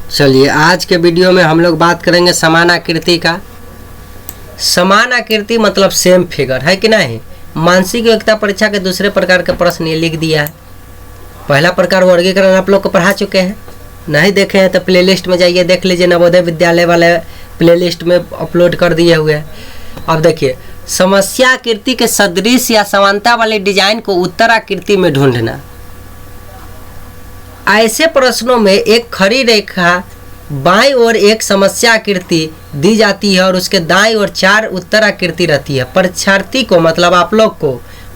चलिए आज के वीडियो में हम लोग बात करेंगे समान आकृति का। समान आकृति मतलब सेम फिगर है कि नहीं। मानसिक योग्यता परीक्षा के दूसरे प्रकार के प्रश्न ये लिख दिया है। पहला प्रकार वर्गीकरण आप लोग को पढ़ा चुके हैं, नहीं देखे हैं तो प्लेलिस्ट में जाइए देख लीजिए, नवोदय विद्यालय वाले प्लेलिस्ट में अपलोड कर दिए हुए हैं। अब देखिए, समस्या आकृति के सदृश या समानता वाले डिजाइन को उत्तर आकृति में ढूंढना। ऐसे प्रश्नों में एक खड़ी रेखा बाईं ओर एक समस्या आकृति दी जाती है और उसके दाईं ओर 4 उत्तर आकृति रहती है। परीक्षार्थी को मतलब आप लोग को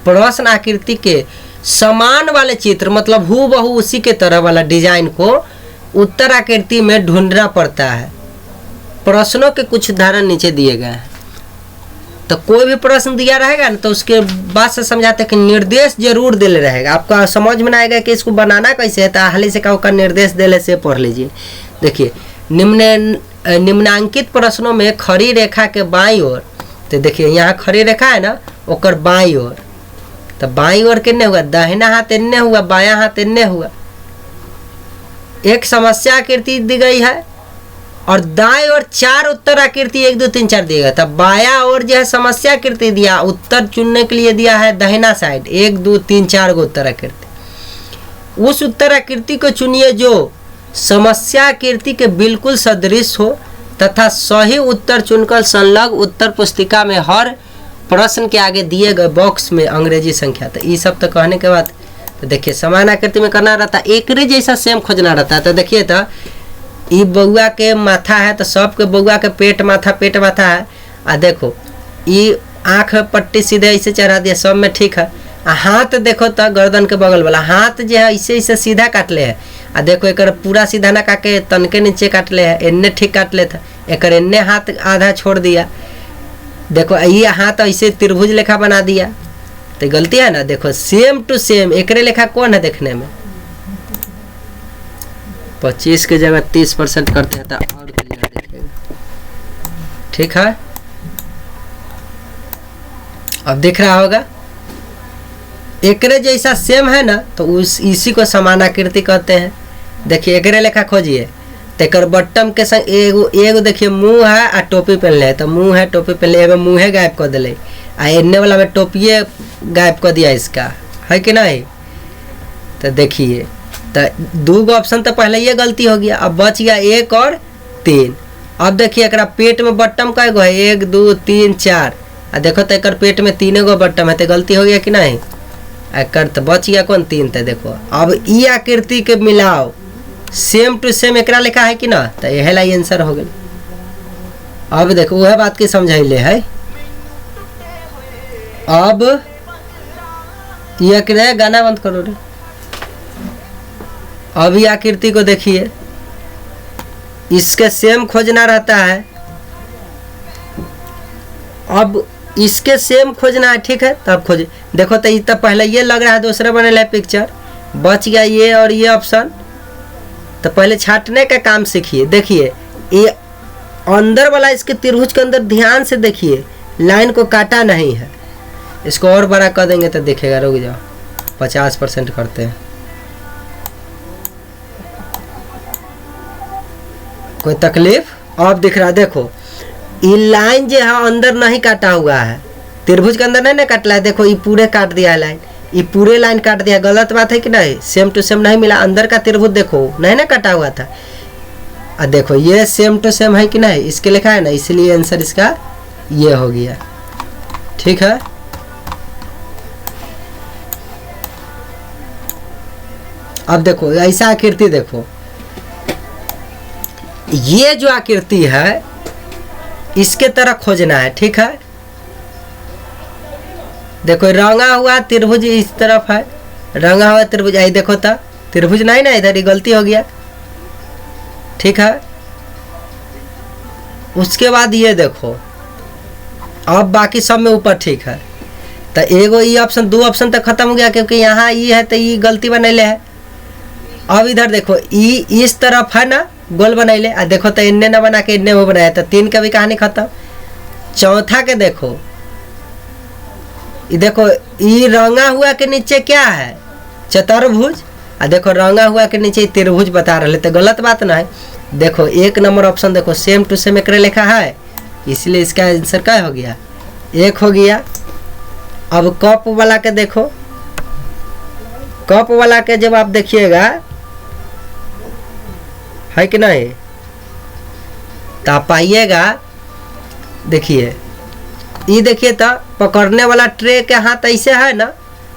प्रश्न आकृति के समान वाले चित्र मतलब हूबहू उसी के तरह वाला डिजाइन को उत्तर आकृति में ढूंढना पड़ता है। प्रश्नों के कुछ उदाहरण नीचे दिए गए हैं। तो कोई भी प्रश्न दिया रहेगा ना तो उसके बाद से समझाते हैं कि निर्देश जरूर दे रहेगा। आपका समझ में आएगा कि इसको बनाना कैसे है, तो हाल से का निर्देश देने से पढ़ लीजिए। देखिए, निम्नांकित प्रश्नों में खड़ी रेखा के बाईं ओर, तो देखिए यहाँ खड़ी रेखा है ना, ओकर बाईं ओर, तो बाईं ओर किन्ने हुआ, दाहिना हाथ इन्ने हुआ, बायां हाथ इन्ने हुआ। एक समस्या आकृति दी गई है और दाएं ओर 4 उत्तर आकृति 1 2 3 4 दिया गया। तब बायां ओर जो है समस्या आकृति दिया, उत्तर चुनने के लिए दिया है दाहिना साइड 1 2 3 4 गो उत्तर आकृति। उस उत्तर आकृति को चुनिए जो समस्या आकृति के बिल्कुल सदृश हो तथा सही उत्तर चुनकर संलग्न उत्तर पुस्तिका में हर प्रश्न के आगे दिए गए बॉक्स में अंग्रेजी संख्या। तो ये सब तो कहने के बाद तो देखिए समान आकृति में करना रहता है, एक जैसा सेम खोजना रहता है। तो देखिए, तो ये बउआ के माथा है तो सबके बउआ के पेट माथा है। आ देखो ये आँख पट्टी सीधे ऐसे चढ़ा दिया, सब में ठीक है। हाथ देखो तो गर्दन के बगल वाला हाथ जो है ऐसे सीधा काट ले है। आ देखो एक पूरा सीधा ना काटे, तन के नीचे काट ले है, इन्ने ठीक काट ले था, एक इन्ने हाथ आधा छोड़ दिया। देखो ये हाथ ऐसे त्रिभुज लेखा बना दिया, तो गलती है ना। देखो सेम टू सेम एक लेखा कौन है देखने में। 25 की जगह 30% करते हैं तो और क्लियर दिखेगा। ठीक है, अब दिख रहा होगा एकरे जैसा सेम है ना, तो इसी को समान आकृति कहते हैं। देखिए एकरे लेखा खोजिए, तो एक बट्टम के संग एगो देखिए मुंह है आ टोपी पहनले है, तो मुंह है टोपी पहनले, एगो मुँहे गायब कर दिले आ इन्ने वाला में टोपिए गायब कर दिया इसका, है कि नहीं। तो देखिए, तो 2 ऑप्शन तो पहले ये गलती हो गया, अब बच गया 1 और 3। अब देखिए एक पेट में बट्टम का गो है 1 2 3 4, आ देखो तो एक पेट में 3 गो बट्टम है, तो गलती हो गया कि नहीं। एकर तो बच गया कौन 3। तो देखो अब ई आकृति के मिलाओ सेम टू सेम एकरा लिखा है कि ना, तो यह ला आंसर हो गया। अब देखो वह बात की समझाइले है। अब ये गाना बंद करो रे। अभी आकृति को देखिए, इसके सेम खोजना रहता है। अब इसके सेम खोजना है, ठीक है। तब खोज देखो, तो ये तब पहले ये लग रहा है दूसरा बने है पिक्चर, बच गया ये और ये ऑप्शन। तो पहले छाटने का काम सीखिए। देखिए ये अंदर वाला इसके त्रिभुज के अंदर ध्यान से देखिए, लाइन को काटा नहीं है। इसको और बड़ा कर देंगे तो दिखेगा। रुक जाओ, 50% करते हैं। कोई तकलीफ? अब दिख रहा है, देखो ये लाइन जो है अंदर नहीं काटा हुआ है, त्रिभुज के अंदर नहीं ना काटला है। देखो ये पूरे काट दिया है लाइन, ये पूरे लाइन काट दिया। गलत बात है कि नहीं, सेम टू सेम नहीं मिला। अंदर का त्रिभुज देखो नहीं ना काटा हुआ था। और देखो ये सेम टू सेम है कि नहीं, इसके लिखा है ना, इसलिए आंसर इसका ये हो गया। ठीक है, अब देखो ऐसा आकृति, देखो ये जो आकृति है इसके तरह खोजना है। ठीक है, देखो रंगा हुआ त्रिभुज इस तरफ है, रंगा हुआ त्रिभुज आई देखो तो त्रिभुज नहीं ना, इधर ही गलती हो गया। ठीक है, उसके बाद ये देखो, अब बाकी सब में ऊपर ठीक है। तो एगो ये ऑप्शन 2 ऑप्शन तक खत्म हो गया, क्योंकि यहाँ ये है तो ये गलती बनैले है। अब इधर देखो ई इस तरफ है ना, गोल बनैले, आ देखो तो इन्ने ना बना के इन्ने वो बनाया, तो 3 का भी कहानी खत्म। चौथा के देखो, ये देखो ये रंगा हुआ के नीचे क्या है, चतुर्भुज, आ देखो रंगा हुआ के नीचे त्रिभुज बता रहे, तो गलत बात ना है। देखो 1 नंबर ऑप्शन देखो सेम टू सेम एक लिखा है, इसलिए इसका आंसर क्या हो गया 1 हो गया। अब कप वाला के देखो, कप वाला के जब आप देखिएगा है कि नहीं, तो आप पाइएगा, देखिए ये देखिए तो पकड़ने वाला ट्रे के हाथ ऐसे है ना,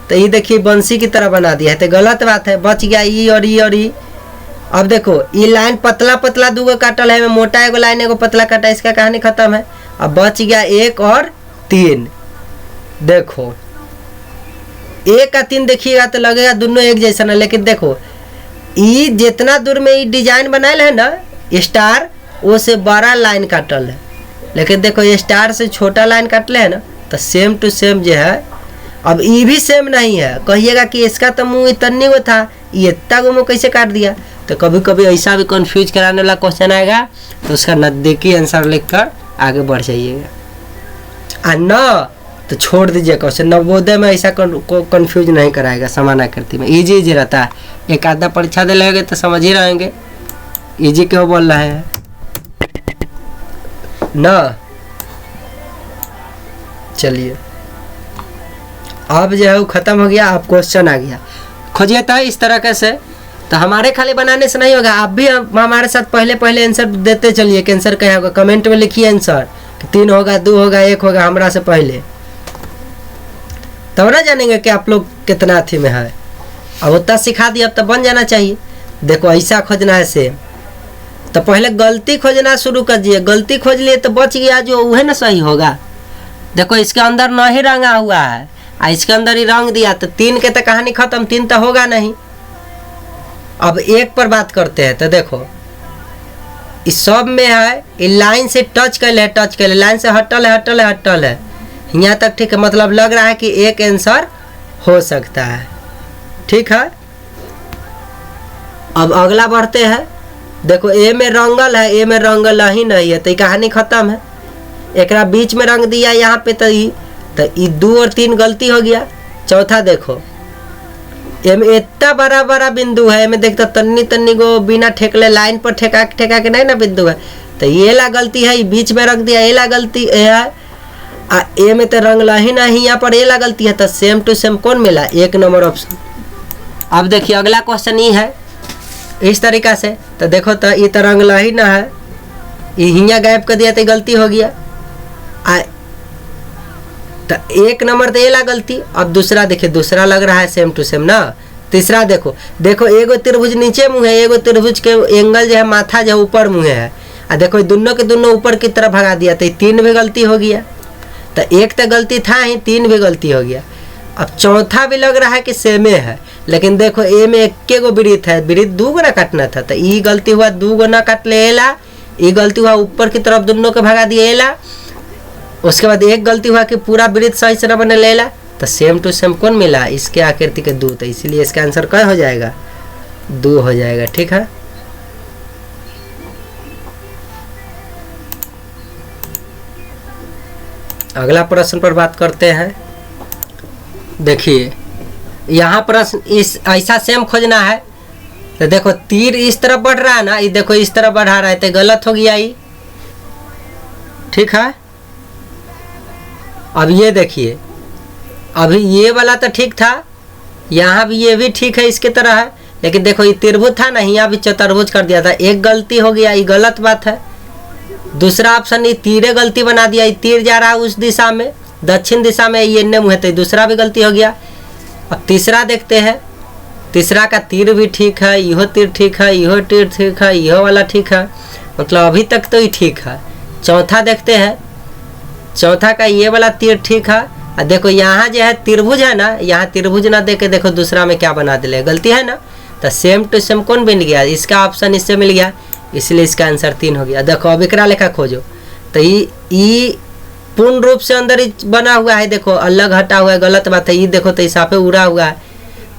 तो ये देखिए बंसी की तरह बना दिया है, तो गलत बात है, बच गया ई और ई और ई। अब देखो ये लाइन पतला पतला दूगो काटल है, मोटा एगो लाइन एगो पतला काटा, इसका कहानी खत्म है। अब बच गया 1 और 3। देखो 1 और 3 देखिएगा तो लगेगा दोनों एक जैसा ना, लेकिन देखो ये जितना दूर में ये डिजाइन बनायल है ना स्टार, वो से बड़ा लाइन काटल है, लेकिन देखो ये स्टार से छोटा लाइन काटले है ना, तो सेम टू सेम जो है। अब ये भी सेम नहीं है, कहिएगा कि इसका तो मुंह इतनी वो था, ये इतना को मुँह कैसे काट दिया, तो कभी कभी ऐसा भी कंफ्यूज कराने वाला क्वेश्चन आएगा, तो उसका नज़दीकी आंसर लिखकर आगे बढ़ जाइएगा। और न तो छोड़ दीजिए क्वेश्चन, नवोदय में ऐसा कंफ्यूज नहीं कराएगा, समान आकृति में इजी इजी रहता है। एक आधा परीक्षा दे लेंगे तो समझ ही रहेंगे इजी क्यों बोल रहे हैं ना। चलिए अब जो है वो खत्म हो गया, अब क्वेश्चन आ गया, खोजिए था इस तरह कैसे। तो हमारे खाली बनाने से नहीं होगा, आप भी हमारे साथ पहले पहले आंसर देते चलिए कि आंसर क्या होगा, कमेंट में लिखिए आंसर कि 3 होगा 2 होगा 1 होगा हमारा से पहले, तब ना जानेंगे कि आप लोग कितना अथी में है। अब उतना सिखा दिया, अब तो बन जाना चाहिए। देखो ऐसा खोजना है सेम, तो पहले गलती खोजना शुरू कर दिए, गलती खोज लिए तो बच गया जो वह ना सही होगा। देखो इसके अंदर नहीं रंगा हुआ है, इसके अंदर ही रंग दिया, तो 3 के तो कहानी खत्म, 3 तो होगा नहीं। अब 1 पर बात करते हैं, तो देखो इस सब में है, ये लाइन से टच कर ले, टच कर ले, लाइन से हटल है हटल है हटल है, यहाँ तक ठीक है, मतलब लग रहा है कि एक आंसर हो सकता है, ठीक है। अब अगला बढ़ते हैं, देखो ए में रंगल है, ए में रंगल ही नहीं है, तो ये कहानी खत्म है। एक बीच में रंग दिया यहाँ पे, तो ये 2 और 3 गलती हो गया। चौथा देखो ए में इतना बड़ा बड़ा बिंदु है, में देखता तन्नी तन्नी को बिना ठेकले लाइन पर ठेका के नहीं ना बिंदु है, तो ये ला गलती है, बीच में रख दिया ये ला गलती है, ए में तो रंग ला ही नहीं, यहाँ पर ए ला गलती है, तो सेम टू सेम कौन मिला 1 नंबर ऑप्शन। अब देखिए अगला क्वेश्चन ये है इस तरीका से, तो देखो तो ये तो रंग ला ही ना है, ये हिया गायब कर दिया तो गलती हो गया, तो 1 नंबर तो ये ला गलती। अब दूसरा देखिए, दूसरा लग रहा है सेम टू सेम ना। तीसरा देखो, देखो एगो त्रिभुज नीचे मुँह है, एगो त्रिभुज के एंगल जो है माथा जो ऊपर मुँह है, और देखो दोनों के दोनों ऊपर की तरफ भगा दिया, तो 3 भी गलती हो गया। तो 1 तो गलती था ही, 3 भी गलती हो गया। अब चौथा भी लग रहा है कि सेमे है, लेकिन देखो ए में 1 गो वृत्त है, वृत्त 2 गो ना काटना था, तो ये गलती हुआ 2 गो ना काट ले एला, ये गलती हुआ ऊपर की तरफ दोनों को भगा दिया एला। उसके बाद 1 गलती हुआ कि पूरा वृत्त सही से न बने लेला, तो सेम टू सेम कौन मिला इसके आकृति के 2, तो इसलिए इसका आंसर क्या हो जाएगा 2 हो जाएगा, ठीक है। अगला प्रश्न पर बात करते हैं। देखिए यहाँ प्रश्न इस ऐसा सेम खोजना है, तो देखो तीर इस तरफ बढ़ रहा है ना, ये देखो इस तरफ बढ़ा रहा है, तो गलत हो गया ये, ठीक है। अब ये देखिए, अभी ये वाला तो ठीक था, यहाँ भी ये भी ठीक है इसके तरह है, लेकिन देखो ये त्रिभुज था ना, यहाँ भी चतुर्भुज कर दिया था, 1 गलती हो गया, ये गलत बात है। दूसरा ऑप्शन ये तीरे गलती बना दिया, ये तीर जा रहा है उस दिशा में, दक्षिण दिशा में, ये मुँह है, तो दूसरा भी गलती हो गया। अब तीसरा देखते हैं, तीसरा का तीर भी ठीक है, यहो तीर ठीक है, यहो तीर ठीक है, यहो वाला ठीक है, मतलब अभी तक तो ही ठीक है। चौथा देखते हैं, चौथा का ये वाला तीर ठीक है, और देखो यहाँ जो है त्रिभुज है ना, यहाँ त्रिभुज ना देके देखो दूसरा में क्या बना दिले, गलती है ना, तो सेम टू सेम कौन बन गया, इसका ऑप्शन इससे मिल गया, इसलिए इसका आंसर 3 हो गया। देखो अब एकरा लेखा खोजो, तो ये पूर्ण रूप से अंदर ही बना हुआ है, देखो अलग हटा हुआ है, गलत बात है। ये देखो तो हिसाब पे उड़ा हुआ है,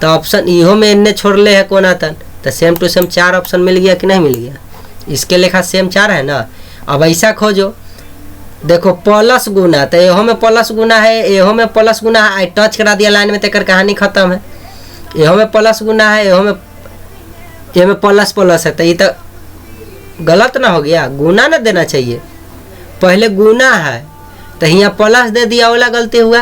तो ऑप्शन इहो में इन्ने छोड़ ले है कोना तन, तो सेम टू सेम 4 ऑप्शन मिल गया कि नहीं मिल गया, इसके लेखा सेम 4 है ना। अब ऐसा खोजो, देखो प्लस गुना, तो एहो में प्लस गुना है, एहो में प्लस गुना है, आई टच करा दिया लाइन में, तेकर कहानी खत्म है। एहो में प्लस गुना है, एहो में प्लस प्लस है, तो ये तो गलत ना हो गया, गुना ना देना चाहिए, पहले गुना है तो यहाँ प्लस दे दिया वाला गलती हुआ,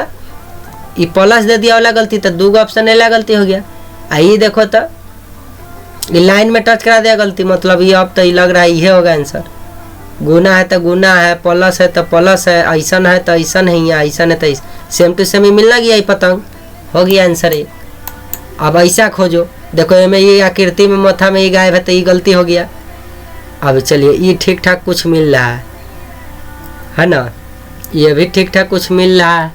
ये प्लस दे दिया वाला गलती, तो 2 ऑप्शन एला गलती हो गया। ये देखो तो ये लाइन में टच करा दिया गलती, मतलब ये अब तो ये लग रहा है ये होगा आंसर। गुना है तो गुना है, प्लस है तो प्लस है, ऐसा है तो ऐसा है, या ऐसा है तो सेम टू सेम ही मिलना गया, ये पतंग हो गया आंसर ये। अब ऐसा खोजो, देखो ये आकृति में माथा में ये गायब है तो ये गलती हो गया। अब चलिए ये ठीक ठाक कुछ मिल रहा है ना, ये भी ठीक ठाक कुछ मिल रहा है।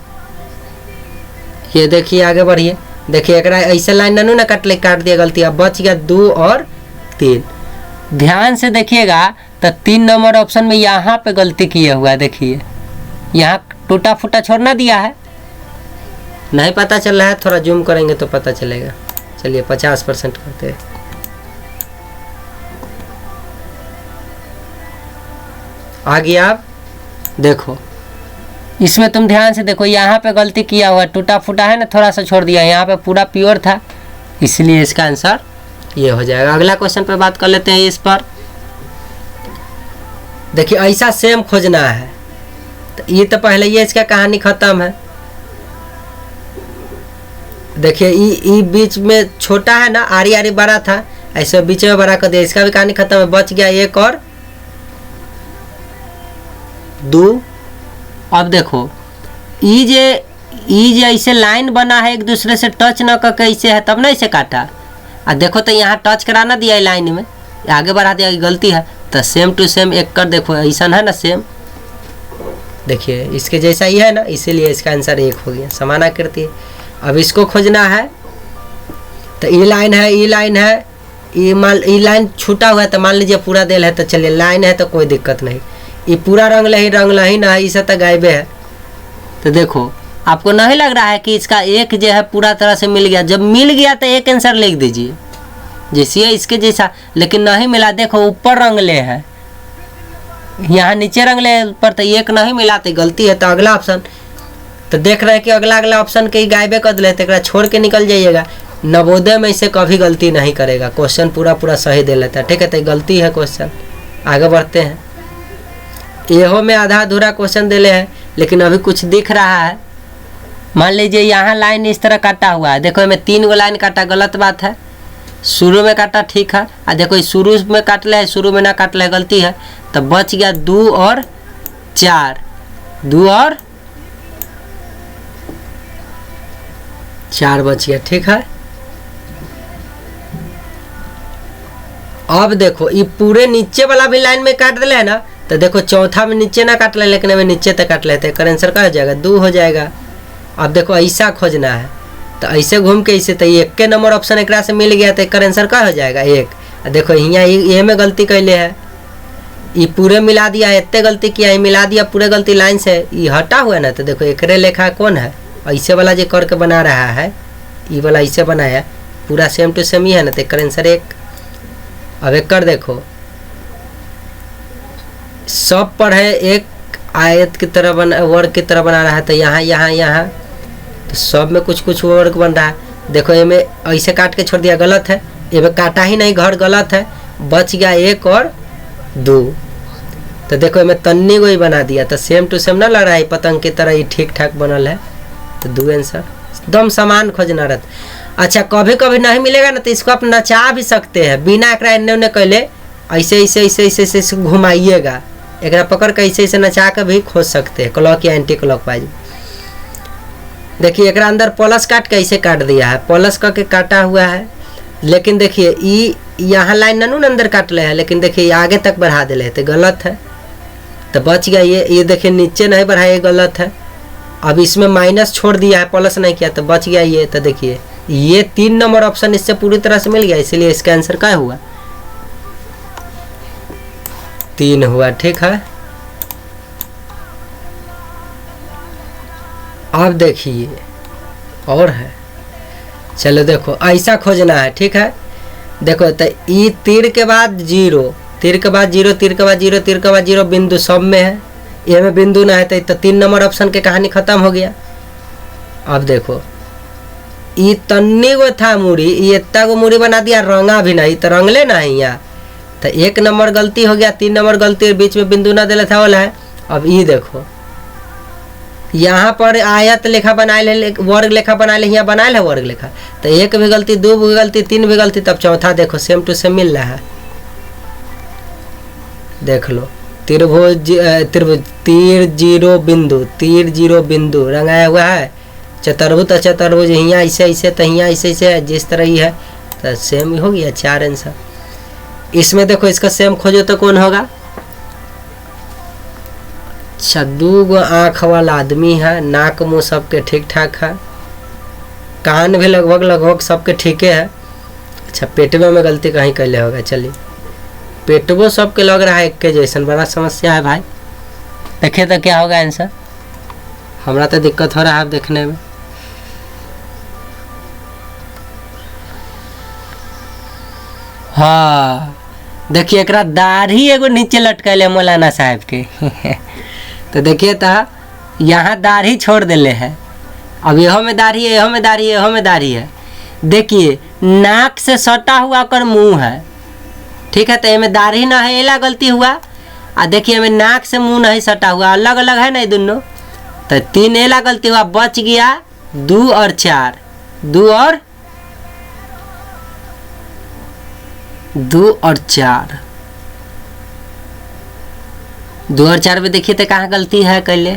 ये देखिए आगे बढ़िए, देखिए एक ऐसे लाइन ननू ना काट दिया गलती, अब बच गया 2 और 3। ध्यान से देखिएगा तो 3 नंबर ऑप्शन में यहाँ पे गलती किया हुआ है, देखिए यहाँ टूटा फूटा छोड़ना दिया है, नहीं पता चल रहा है, थोड़ा जूम करेंगे तो पता चलेगा। चलिए 50% करते हैं। आगे आप देखो, इसमें तुम ध्यान से देखो, यहाँ पे गलती किया हुआ, टूटा फूटा है ना, थोड़ा सा छोड़ दिया, यहाँ पे पूरा प्योर था, इसलिए इसका आंसर ये हो जाएगा। अगला क्वेश्चन पे बात कर लेते हैं इस पर। देखिए ऐसा सेम खोजना है, तो ये तो पहले ये इसका कहानी खत्म है। देखिए ये बीच में छोटा है ना, आरी आरी बड़ा था, ऐसे बीच में बड़ा कर दिया, इसका भी कहानी खत्म है, बच गया 1 और 2। अब देखो ये जे ऐसे लाइन बना है, एक दूसरे से टच न करके ऐसे है, तब ना इसे काटा, और देखो तो यहाँ टच कराना दिया है लाइन में, आगे बढ़ा दिया, गलती है, तो सेम टू सेम एक कर देखो, ऐसा है ना सेम, देखिए इसके जैसा ही है ना, इसीलिए इसका आंसर 1 हो गया, समान आकृति है। अब इसको खोजना है, तो ये लाइन है, ये लाइन है, ये लाइन छूटा हुआ है, तो मान लीजिए पूरा दिल है, तो चलिए लाइन है तो कोई दिक्कत नहीं, ये पूरा रंग लही ना, इसे तो गायबे है। तो देखो आपको नहीं लग रहा है कि इसका 1 जो है पूरा तरह से मिल गया, जब मिल गया तो 1 आंसर लिख दीजिए जैसे इसके जैसा, लेकिन नहीं मिला, देखो ऊपर रंगले है, यहाँ नीचे रंगले पर, तो 1 नहीं मिला तो गलती है। तो अगला ऑप्शन, तो देख रहे हैं कि अगला ऑप्शन के गायबे कर दिले, तो छोड़ के निकल जाइएगा। नवोदय में इसे कभी गलती नहीं करेगा, क्वेश्चन पूरा सही दे लेता है, ठीक है, तो गलती है क्वेश्चन। आगे बढ़ते हैं, एहो में आधा अधूरा क्वेश्चन दिले हैं, लेकिन अभी कुछ दिख रहा है। मान लीजिए यहाँ लाइन इस तरह काटा हुआ है, देखो मैं 3 गो लाइन काटा, गलत बात है, शुरू में काटा ठीक है, और देखो शुरू में काट ले, शुरू में ना काट ले, गलती है, तो बच गया 2 और 4, 2 और 4 बच गया, ठीक है। अब देखो ये पूरे नीचे वाला भी लाइन में काट दिले है ना, तो देखो चौथा में नीचे ना काट ले, लेकिन हमें नीचे तक काट लेते हैं, आंसर क्या हो जाएगा 2 हो जाएगा। अब देखो ऐसा खोजना है, तो ऐसे घूम के इसे, तो 1 के नंबर ऑप्शन एक से मिल गया, तो एक आंसर क्या हो जाएगा 1। देखो यहाँ ये में गलती कैले है, ये पूरे मिला दिया है, इतने गलती किया है, मिला दिया पूरे गलती लाइन से, ये हटा हुआ ना, तो देखो एकरे लेखा कौन है, ऐसे वाला जो करके बना रहा है, ये वाला ऐसे बनाया, पूरा सेम टू सेम ही है ना, तो एक आंसर 1। अब एक कर देखो, सब पर है एक आयत की तरह बना, वर्ग की तरह बना रहा है, तो यहाँ तो सब में कुछ वर्ग बन रहा है। देखो ये में ऐसे काट के छोड़ दिया, गलत है, ये में काटा ही नहीं, घर गलत है, बच गया 1 और 2। तो देखो मैं तन्नी को ही बना दिया, तो सेम टू सेम ना लग रहा है, पतंग की तरह ही ठीक ठाक बनल है, तो 2 आंसर एकदम समान खोजना रहता। अच्छा कभी कभी नहीं मिलेगा ना, तो इसको आप नचा भी सकते हैं, बिना एक उन्हें कहले ऐसे घुमाइएगा, एक पकड़ के ऐसे नचा के भी खोज सकते हैं, क्लॉक या एंटी क्लॉक वाइज। देखिए एक अंदर प्लस काट के ऐसे काट दिया है, प्लस करके काटा हुआ है, लेकिन देखिए ये यहाँ लाइन ननू अंदर काट ले है, लेकिन देखिए आगे तक बढ़ा दिले, तो गलत है, तो बच गया ये देखिए नीचे नहीं बढ़ाया, ये गलत है। अब इसमें माइनस छोड़ दिया है, प्लस नहीं किया, तो बच गया ये। तो देखिए ये 3 नंबर ऑप्शन इससे पूरी तरह से मिल गया, इसीलिए इसका आंसर क्या हुआ 3 हुआ, ठीक है। अब देखिए और है, चलो देखो ऐसा खोजना है, ठीक है। देखो तो ये तीर के बाद 0, तीर के बाद 0, तीर के बाद 0, तीर के बाद 0, बिंदु सब में है, ये में बिंदु ना है, तो 3 नंबर ऑप्शन के कहानी खत्म हो गया। अब देखो ये तन्नी को था मूड़ी, ये इतना को मूड़ी बना दिया, रंगा भी नहीं, तो रंगले ना है यहाँ, तो 1 नंबर गलती हो गया, 3 नंबर गलती बीच में बिंदु ना दिला था वाला है। अब ये देखो यहाँ पर आयत लेखा बनाए ले, वर्ग लेखा बनाए ले, यहाँ बनाए है वर्ग लेखा। तो 1 भी गलती, 2 भी गलती, 3 भी गलती, तब चौथा देखो सेम टू सेम मिल रहा है। देख लो त्रिभुज तीर जीरो बिंदु रंगाया हुआ है। चतुर्भुज चतुर्भुज यहाँ ऐसे ऐसे, तो यहाँ ऐसे ऐसे है, जिस तरह ही है तो सेम हो गया 4 आंसर। इसमें देखो इसका सेम खोजो तो कौन होगा। अच्छा 2 आँख वाला आदमी है, नाक मुँह सबके ठीक ठाक है, कान भी लगभग सबके ठीक है। अच्छा पेटवे में गलती कहीं कैले होगा। चलिए पेटवो सबके लग रहा है एक के जैसन, बड़ा समस्या है भाई। देखिए तो क्या होगा आंसर। हमरा तो दिक्कत हो रहा है देखने में। हाँ देखिए एक दाढ़ी एगो नीचे लटकैले मौलाना साहब के तो देखिए तो यहाँ दाढ़ी छोड़ दिले है। अब यहो में दाढ़ी है, यहो में दाढ़ी है, यहो में दाढ़ी है। देखिए नाक से सटा हुआ कर मुंह है, ठीक है। तो ये में दाढ़ी ना है, एला गलती हुआ। आ देखिए में नाक से मुंह नहीं सटा हुआ, अलग अलग है ना ये दोनों। तो 3 एला गलती हुआ, बच गया 2 और 4, 2 और 4, 2 और 4 में देखिए तो कहाँ गलती है कैले।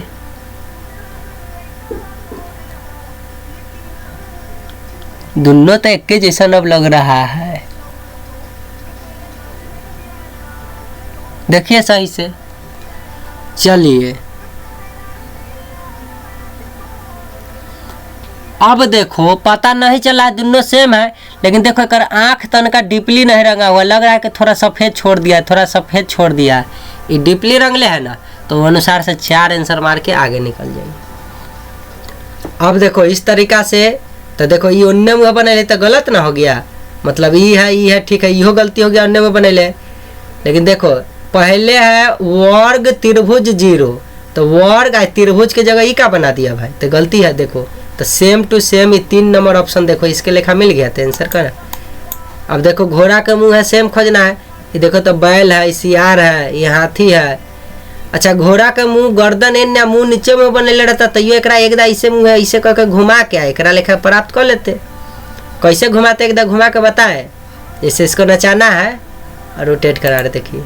दोनों तो एक के जैसा अब लग रहा है। देखिए सही से। चलिए अब देखो पता नहीं चला दोनों सेम है, लेकिन देखो एक आँख तनका डीपली नहीं रंगा हुआ, लग रहा है कि थोड़ा सफ़ेद छोड़ दिया, थोड़ा सफ़ेद छोड़ दिया। ये डीपली रंगले है ना, तो अनुसार से 4 आंसर मार के आगे निकल जाएंगे। अब देखो इस तरीका से, तो देखो ये उन्ने मुँह बने तो गलत ना हो गया, मतलब ये है ठीक है, इहो गलती हो गया उन्ने मुँह बने। लेकिन देखो पहले है वर्ग त्रिभुज 0, तो वर्ग त्रिभुज के जगह ई का बना दिया भाई, तो गलती है। देखो तो सेम टू सेम ये 3 नंबर ऑप्शन देखो इसके लेखा मिल गया था आंसर का। अब देखो घोड़ा का मुंह है, सेम खोजना है। ये देखो तो बैल है, सियार है, ये हाथी है। अच्छा घोड़ा का मुंह गर्दन एन्ना मुंह नीचे में बने रहता, तो ये एकरा एकदा ऐसे मुंह है, ऐसे करके घुमा के एकरा लेखा प्राप्त कर लेते। कैसे घुमाते, एकदा घुमा के बताए। जैसे इसको नचाना है और रोटेट करा रहे, देखिए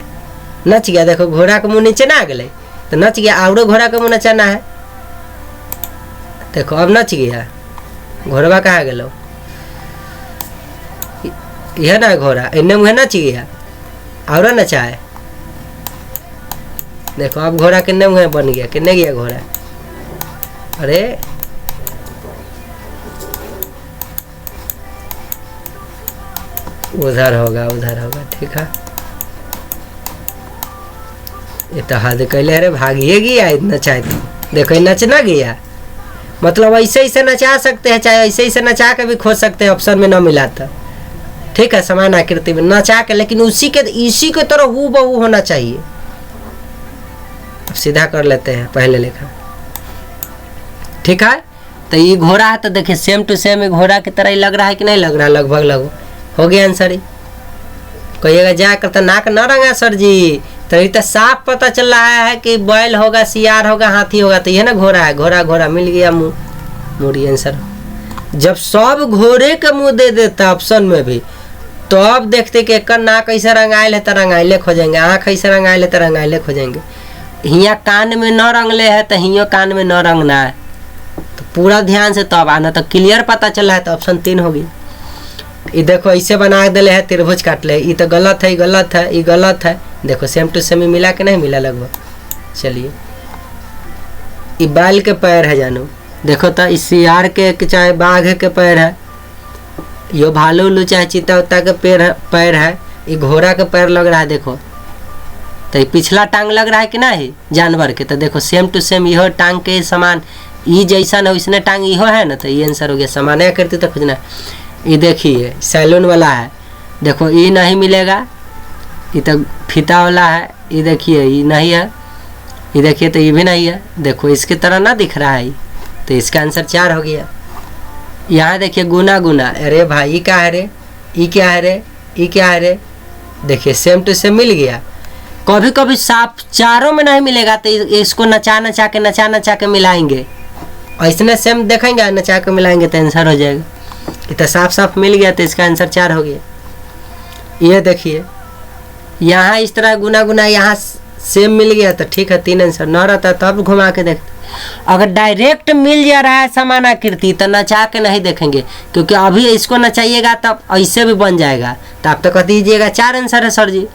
नच गया। देखो घोड़ा का मुंह नीचे ना आ गए तो नच गया, आवड़ो घोड़ा का मुंह नचाना है। देखो अब नच गया, घोड़वा कहाँ गलो, यह ना घोड़ा इन्ने मुँह नच गया, और नचाए। देखो अब घोड़ा किन्ने मुँह बन गया, किन्ने गया घोड़ा। अरे उधर होगा, ठीक है। ये तो हद कैले, अरे भागिए गया इतना चाहे तो। देखो नचना गया, मतलब ऐसे ऐसे नचा सकते हैं, चाहे ऐसे ऐसे नचा के भी खोज सकते हैं, ऑप्शन में ना मिला था, ठीक है, समान आकृति में नचा के, लेकिन इसी के तरह हूबहू होना चाहिए। अब सीधा कर लेते हैं पहले लेखा, ठीक है। तो ये घोड़ा है, तो देखिए सेम टू सेम घोड़ा की तरह ही लग रहा है कि नहीं लग रहा, लगभग हो गया आंसर ही। कहिएगा जाकर तो नाक न रंगा सर जी, तो ये तो साफ पता चल रहा है कि बैल होगा, सियार होगा, हाथी होगा, तो ये ना घोड़ा है। घोड़ा मिल गया मुड़ी आंसर। जब सब घोड़े के मुंह दे देता ऑप्शन में भी, तो अब देखते कि एक नाक ऐसे रंगाइल है तो रंगाइले खोजेंगे, आँख ऐसे रंगाइल है तो रंगाइले खोजेंगे। हियाँ कान में न रंगले है तो हियों कान में न रंगना है, तो पूरा ध्यान से तब आना, तो क्लियर पता चला है, तो ऑप्शन 3 होगी। ये देखो ऐसे बना दिले है, त्रिभुज काट ले, ये तो गलत है, ये गलत है, ये गलत है। देखो सेम टू सेम मिला के नहीं मिला लगभग। चलिए ये बैल के पैर है जानू, देखो तो इस सियार के चाहे बाघ के पैर है, यो भालू उल्लू चाहे चीता उता के पैर है, ये घोड़ा के पैर लग रहा है। देखो तो ये पिछला टांग लग रहा है कि नहीं जानवर के, तो देखो सेम टू सेम इहो टांग के समान, ये जैसा न वैसने टांग इहो है ना, तो ये आंसर हो गया। समान आकृति तो खोजना। ये देखिए सैलून वाला है, देखो ये नहीं मिलेगा, ये तो फीता वाला है, ये देखिए ये नहीं है, ये देखिए तो ये भी नहीं है। देखो इसकी तरह ना दिख रहा है, तो इसका आंसर 4 हो गया। यहाँ देखिए गुना, अरे भाई ये क्या है रे, ये क्या है रे, ये क्या है रे, देखिए सेम टू सेम मिल गया। कभी कभी साफ चारों में नहीं मिलेगा तो इसको नचा के मिलाएंगे, ऐसने सेम देखेंगे नचा के मिलाएंगे तो आंसर हो जाएगा। ये तो साफ साफ मिल गया तो इसका आंसर 4 हो गया। ये देखिए यहाँ इस तरह गुना यहाँ सेम मिल गया तो ठीक है 3 आंसर। न रहता तब घुमा के देखते। अगर डायरेक्ट मिल जा रहा है समान आकृति तो नचा के नहीं देखेंगे, क्योंकि अभी इसको नचाइएगा तब ऐसे भी बन जाएगा तो आप तो कह दीजिएगा 4 आंसर है सर जी।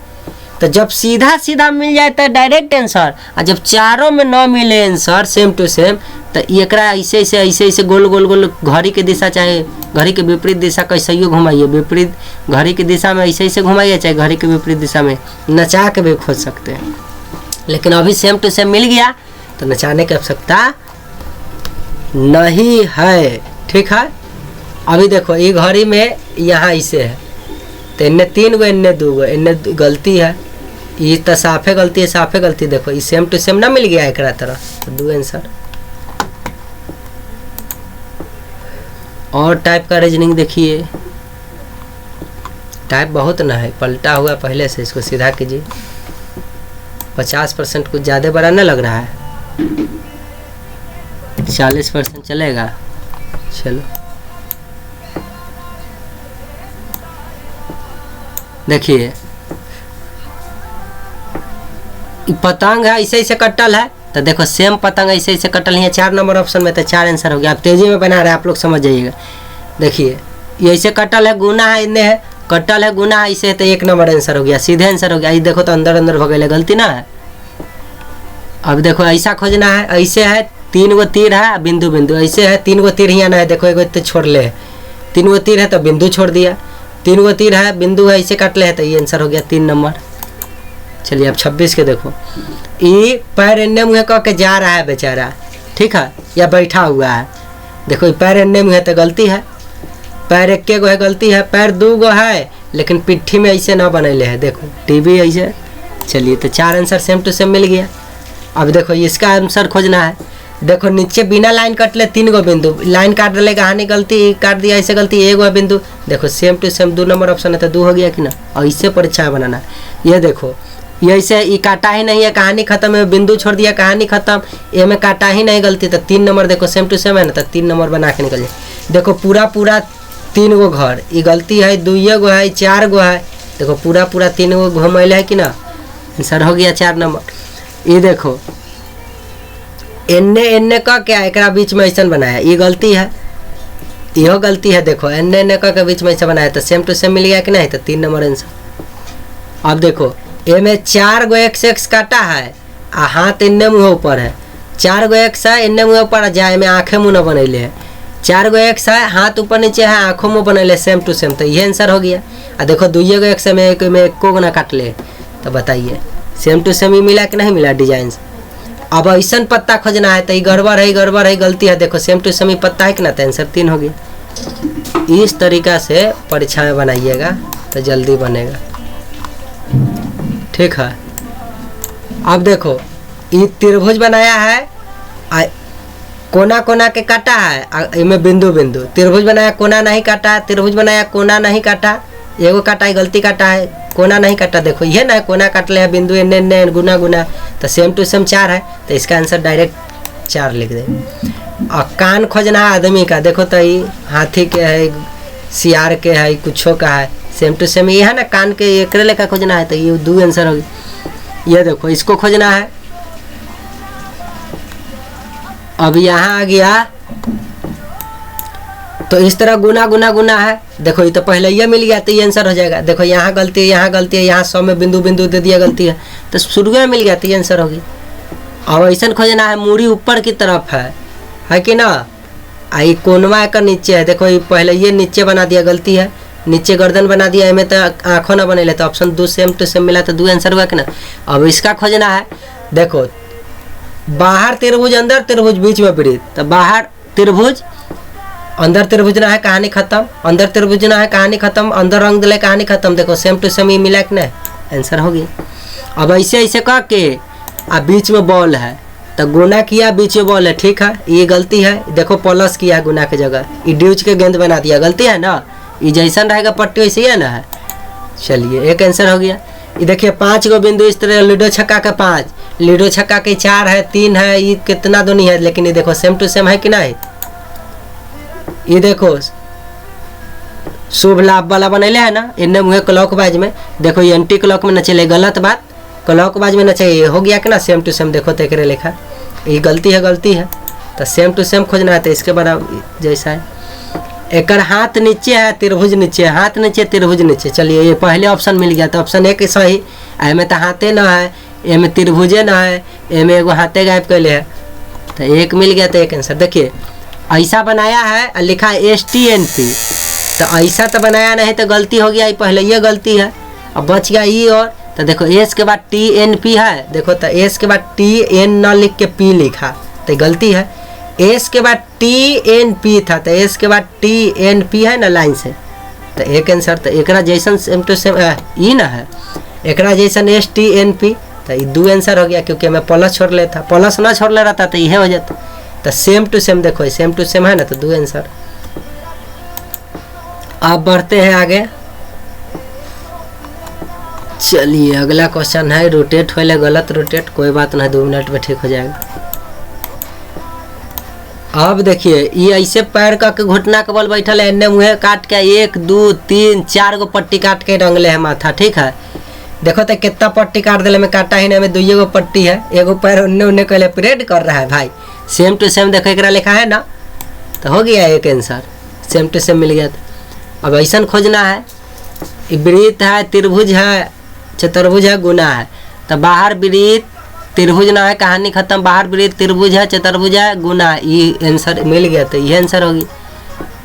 तो जब सीधा सीधा मिल जाए तो डायरेक्ट आंसर, और जब चारों में न मिले आंसर सेम टू सेम तो एकरा ऐसे गोल घड़ी के दिशा चाहे घड़ी के विपरीत दिशा कैसे घुमाइए, विपरीत घड़ी की दिशा में ऐसे घुमाइए चाहे घड़ी के विपरीत दिशा में, नचा के भी खोज सकते हैं। लेकिन अभी सेम टू सेम मिल गया तो नचाने की आवश्यकता नहीं है, ठीक है। अभी देखो ये घड़ी में यहाँ ऐसे है तो इन्हें 3 गो इन्हें 2 गो, इन्हें गलती है, ये तो साफे गलती। देखो ये सेम टू सेम ना मिल गया एक तरह तो 2 आंसर। और टाइप का रीजनिंग देखिए, टाइप बहुत ना है, पलटा हुआ पहले से, इसको सीधा कीजिए। 50% कुछ ज़्यादा बड़ा ना लग रहा है, 40% चलेगा। चलो देखिए पतंग है ऐसे कटल है तो देखो सेम पतंग ऐसे कटल है 4 नंबर ऑप्शन में तो 4 आंसर हो गया। आप तेजी में बना रहे हैं, आप लोग समझ जाइएगा। देखिए ये ऐसे कटल है, गुना है, इन्हें है कटल है, गुना है, ऐसे तो 1 नंबर आंसर हो गया, सीधे आंसर हो गया। ये देखो तो अंदर भगेले, गलती ना है। अब देखो ऐसा खोजना है, ऐसे है 3 गो तीर है बिंदु, ऐसे है 3 गो तीर यहाँ ना है, देखो एक तो छोड़ ले, 3 गो तीर है तो बिंदु छोड़ दिया, 3 गो तीर है बिंदु है, ऐसे काट ले है तो ये आंसर हो गया 3 नंबर। चलिए अब 26 के देखो, ये पैर एन्ने मुँह कह के जा रहा है बेचारा, ठीक है, या बैठा हुआ है। देखो ये पैर एन्ने मुँह तो गलती है, पैर 1 गो है गलती है, पैर 2 गो है लेकिन पिट्ठी में ऐसे ना बनैले है, देखो टीवी ऐसे। चलिए तो 4 आंसर सेम टू सेम मिल गया। अब देखो इसका आंसर खोजना है। देखो नीचे बिना लाइन कटले 3 गो बिंदु, लाइन काट डाले कहानी गलती, काट दिया ऐसे गलती, 1 गो बिंदु। देखो same to same 2 number option है तो 2 हो गया कि ना। और इससे परीक्षा बनाना है। ये देखो ये ऐसे ये काटा ही नहीं है, कहानी खत्म है, बिंदु छोड़ दिया कहानी खत्म, ये में काटा ही नहीं गलती तो 3 नंबर। देखो सेम टू सेम है ना तो 3 नंबर बना के निकल जाए। देखो पूरा 3 गो घर, ये गलती है, 2 गो है, 4 गो है, देखो पूरा 3 गो घुमैले है कि ना, आंसर हो गया 4 नंबर। ये देखो एन्ने का क्या एक बीच में ऐसा बनाया, ये गलती है, यह गलती है। देखो एन्ने का के बीच में ऐसा बनाया तो सेम टू सेम मिल गया कि नहीं, तो 3 नंबर आंसर। अब देखो ए में 4 गो x काटा है, हाथ इन्ने मुँह ऊपर है, 4 गो x है, इन्ने मुँह ऊपर जाए में आँखें मुँह न बनैले है, 4 गो x है, हाथ ऊपर नीचे है, आँखों मुँह बनैले, सेम टू सेम, तो ये आंसर हो गया। और देखो 2 गो x में एक को ना काट ले, तो बताइए सेम टू सेम ही मिला कि नहीं मिला डिजाइन से। अब ऐसा पत्ता खोजना है तो ये गड़बड़ है गलती है। देखो सेम टू सेम ही पत्ता है कि ना, तो आंसर 3 हो गया। इस तरीका से परीक्षा में बनाइएगा तो जल्दी बनेगा, ठीक है। अब देखो ये त्रिभुज बनाया है, कोना के काटा है, इनमें बिंदु, त्रिभुज बनाया कोना नहीं काटा, त्रिभुज बनाया कोना नहीं काटा, एगो काटा है गलती काटा है, कोना नहीं काटा। देखो ये ना कोना काट ले है, बिंदु इन्ने गुना तो सेम टू सेम 4 है, तो इसका आंसर डायरेक्ट 4 लिख दे। और कान खोजना है आदमी का, देखो तो ये हाथी के है, सियार के है, कुछो का है, सेम टू सेम ये है ना, कान के एक लेखा खोजना है तो ये 2 आंसर होगी। ये देखो इसको खोजना है। अब यहाँ आ गया तो इस तरह गुना है। देखो ये तो पहले ये मिल गया तो ये आंसर हो जाएगा। देखो यहाँ गलती है, यहाँ 100 में बिंदु दे दिया गलती है तो शुरू में मिल गया तो ये आंसर होगी। अब ऐसा खोजना है, मूड़ी ऊपर की तरफ है कि ना, आई कोनवा का नीचे है। देखो ये पहले ये नीचे बना दिया गलती है, नीचे गर्दन बना दिया, इनमें तो आँखों ना बने, तो ऑप्शन 2 सेम टू सेम मिला तो 2 आंसर हुआ कि ना। अब इसका खोजना है। देखो बाहर त्रिभुज, अंदर त्रिभुज, बीच में वृत्त, तो बाहर त्रिभुज, अंदर त्रिभुज ना है, कहानी खत्म, अंदर त्रिभुज ना है, कहानी खत्म, अंदर रंग दिले, कहानी खत्म। देखो सेम टू सेम ये मिला कि नहीं, आंसर हो गया। अब ऐसे कह के अब बीच में बॉल है तो गुना किया, बीच में बॉल है, ठीक है, ये गलती है। देखो प्लस किया गुना के जगह, ये ड्यूज के गेंद बना दिया, गलती है ना, ये जैसा रहेगा पट्टी वैसे ही है ना है, चलिए एक आंसर हो गया। ये देखिए 5 गो बिंदु इस तरह, लूडो छक्का का 5, लूडो छक्का के 4 है, 3 है, ये कितना दोनों है, लेकिन ये देखो सेम टू सेम है कि नहीं। ये देखो शुभ लाभ वाला बनैले है ना, इन्हें मुहे क्लॉकवाइज में, देखो ये एंटी क्लॉक में न चले, गलत बात, क्लॉकवाइज में न चाहिए, हो गया कि ना सेम टू सेम। देखो तेरे लिखा ये गलती है, तो सेम टू सेम खोजना है, तो इसके बराबर जैसा है। एक हाथ नीचे है, त्रिभुज नीचे, हाथ नीचे त्रिभुज नीचे। चलिए ये पहले ऑप्शन मिल गया, तो ऑप्शन 1 सही। एमे तो हाथे ना है, एमे त्रिभुजे ना है, एमे एगो हाथे गायब कैले है, तो 1 मिल गया, तो 1 आंसर। देखिए ऐसा बनाया है और लिखा है STNP, तो ऐसा तो बनाया नहीं, तो गलती हो गया, पहले ये गलती है, अब बच गया ई। और तो देखो एस के बाद TNP है, देखो तो एस के बाद TN न लिख के P लिखा, तो गलती है। एस के बाद TNP था, तो एस के बाद TNP है ना लाइन से, तो 1 आंसर। तो एकरा जैसन सेम टू सेम ई ना है, एकरा जैसन STNP, तो ये 2 आंसर हो गया, क्योंकि मैं प्लस छोड़ लेता, प्लस ना छोड़ ले रहा था तो यह हो जाता। तो सेम टू सेम, देखो सेम टू सेम है ना, तो 2 आंसर। अब बढ़ते हैं आगे। चलिए अगला क्वेश्चन है, रोटेट होले गलत रोटेट, कोई बात नहीं, 2 मिनट में ठीक हो जाएगा। अब देखिए ये ऐसे पैर का के घुटना के बल बैठल है, एन्ने मुँह काट के 1 2 3 4 गो पट्टी काट के रंगले है माथा, ठीक है। देखो तो कितना पट्टी काट दिले, में काटा ही नहीं, में 2 गो पट्टी है, एगो पैर उन्ने उन्ने कहले परेड कर रहा है भाई। सेम टू सेम देखो एकरा लिखा है ना, तो हो गया 1 आंसर, सेम टू सेम मिल गया। अब ऐसा खोजना है, वृत्त है, त्रिभुज है, चतुर्भुज है, गुना है, तो बाहर वृत्त त्रिभुज ना है, कहानी खत्म, बाहर वृत्त त्रिभुज है, चतुर्भुज है, गुना, ये आंसर मिल गया, तो ये आंसर होगी।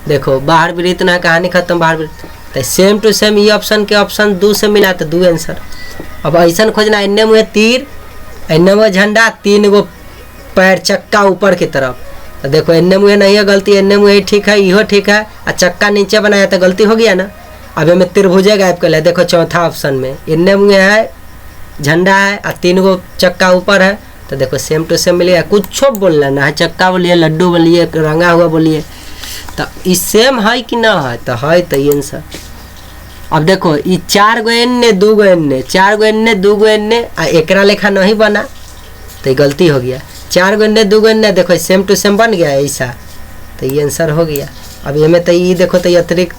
देखो बाहर वृत्त ना है, कहानी खत्म, बाहर वृत्त, तो सेम टू सेम ये ऑप्शन के ऑप्शन 2 से मिला, तो 2 आंसर। अब ऐसा खोजना, इन्ने मुँह तीर, इन्ने मुँह झंडा, 3 गो पैर चक्का ऊपर की तरफ, तो देखो इन्ने मुँह नहीं है, गलती, इन्ने मुँह ठीक है, इहो ठीक है, और चक्का नीचे बनाया तो गलती हो गया ना। अब हमें त्रिभुजे गायब कर लिया, देखो चौथा ऑप्शन में इन्ने मुँह है, झंडा है, और 3 गो चक्का ऊपर है, तो देखो सेम टू सेम मिलेगा। कुछ बोलना ना है, चक्का बोलिए, लड्डू बोलिए, रंगा हुआ बोलिए, तो इस सेम है कि ना है, तो है, तो ये आंसर। अब देखो ये 4 गो एन्ने 2 गो एन्ने, 4 गो एन्ने 2 गो एन्ने, आ एकरा लेखा नहीं बना, तो ये गलती हो गया। 4 गो एन्ने 2 गो एन्ने, देखो सेम टू सेम बन गया ऐसा, तो ये आंसर हो गया। अब ये में तो ये देखो, तो ये अतिरिक्त,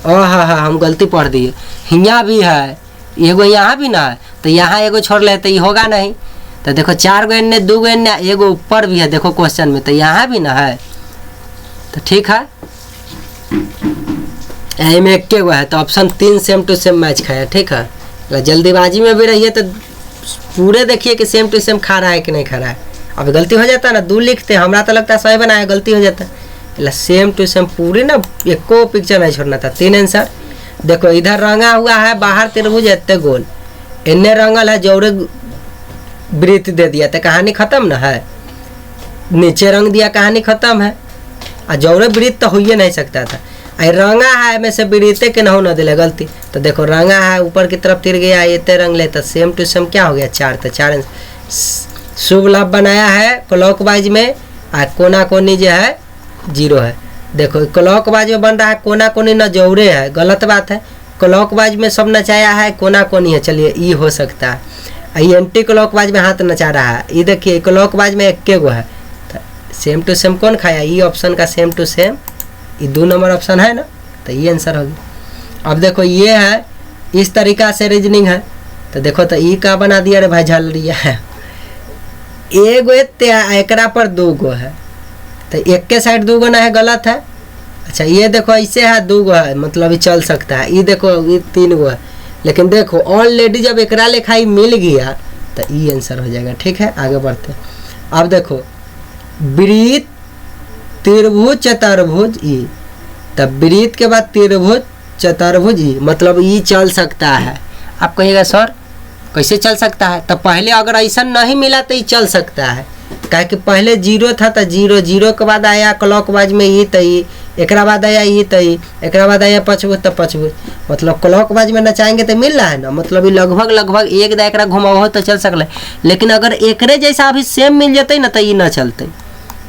हाँ हम गलती पढ़ दिए, यहाँ भी है, एगो यहाँ भी ना है, तो यहाँ एगो छोड़ ले तो ये होगा नहीं। तो देखो 4 गो एन्ने 2 गो एन्ने, एगो ऊपर भी है, देखो क्वेश्चन में, तो यहाँ भी ना है, तो ठीक है, यही में 1 गो है, तो option 3 same to same match खाया, ठीक है। जल्दीबाजी में भी रहिए तो पूरे देखिए कि सेम टू सेम खा रहा है कि नहीं खा रहा है। अब गलती हो जाता है ना, 2 लिखते, हमारा तो लगता है सही बनाया, गलती हो जाता है, सेम टू सेम पूरे ना, एको पिक्चर नहीं छोड़ना था। 3 आंसर। देखो इधर रंगा हुआ है, बाहर त्रिभुज इतने गोल, इन्ने रंगल है, जोरे वृत्त दे दिया, तो कहानी खत्म ना है, नीचे रंग दिया, कहानी खत्म है, और जोरे वृत्त तो हो ही नहीं सकता था। रंगा है में से वृत्ते के ना दिले, गलती, तो देखो रंगा है, ऊपर की तरफ तिर गया, इतने रंग ले, तो सेम टू सेम क्या हो गया 4, तो 4 शुभ लाभ बनाया है क्लॉकवाइज में, और कोना कोनी जो है 0 है। देखो क्लॉकवाइज में बन रहा है, कोना कोनी न जोड़े है, गलत बात है, क्लॉकवाइज में सब नचाया है, कोना कोनी है, चलिए ये हो सकता है। ये एंटी क्लॉकवाइज में हाथ नचा रहा है, ये देखिए क्लॉकवाइज में 1 गो है, तो सेम टू सेम कौन खाया, ये ऑप्शन का सेम टू सेम, ये 2 नंबर ऑप्शन है ना, तो ये आंसर होगी। अब देखो ये है, इस तरीका से रीजनिंग है, तो देखो तो ये का बना दिया रे भाई, झल रिया है, एगो एकरा पर 2 गो है, तो एक के साइड 2 गो ना है, गलत है। अच्छा ये देखो ऐसे है, 2 गो है, मतलब ये चल सकता है, ये देखो ये 3 गो है, लेकिन देखो ऑलरेडी जब एकरा लिखाई मिल गया, तो ये आंसर हो जाएगा, ठीक है। आगे बढ़ते, अब देखो वृत्त त्रिभुज चतुर्भुज ई, तब वृत्त के बाद त्रिभुज चतुर्भुज ई, मतलब ये चल सकता है। आप कहिएगा सर कैसे चल सकता है, तब पहले अगर ऐसा नहीं मिला तो ये चल सकता है, क्या कि पहले 0 था, तो 0 के बाद आया क्लॉकवाइज में ये, तो ये एकरा बाद आया ये, तो ये एकरा बाद आया पछभुज, तो पछभुज, मतलब क्लॉकवाइज में नचाएंगे तो मिल रहा है ना, मतलब ये लगभग एक दायरा घुमाओ तो चल सकल, लेकिन अगर एकरे जैसा अभी सेम मिल जाते ना, तो ये ना चलते।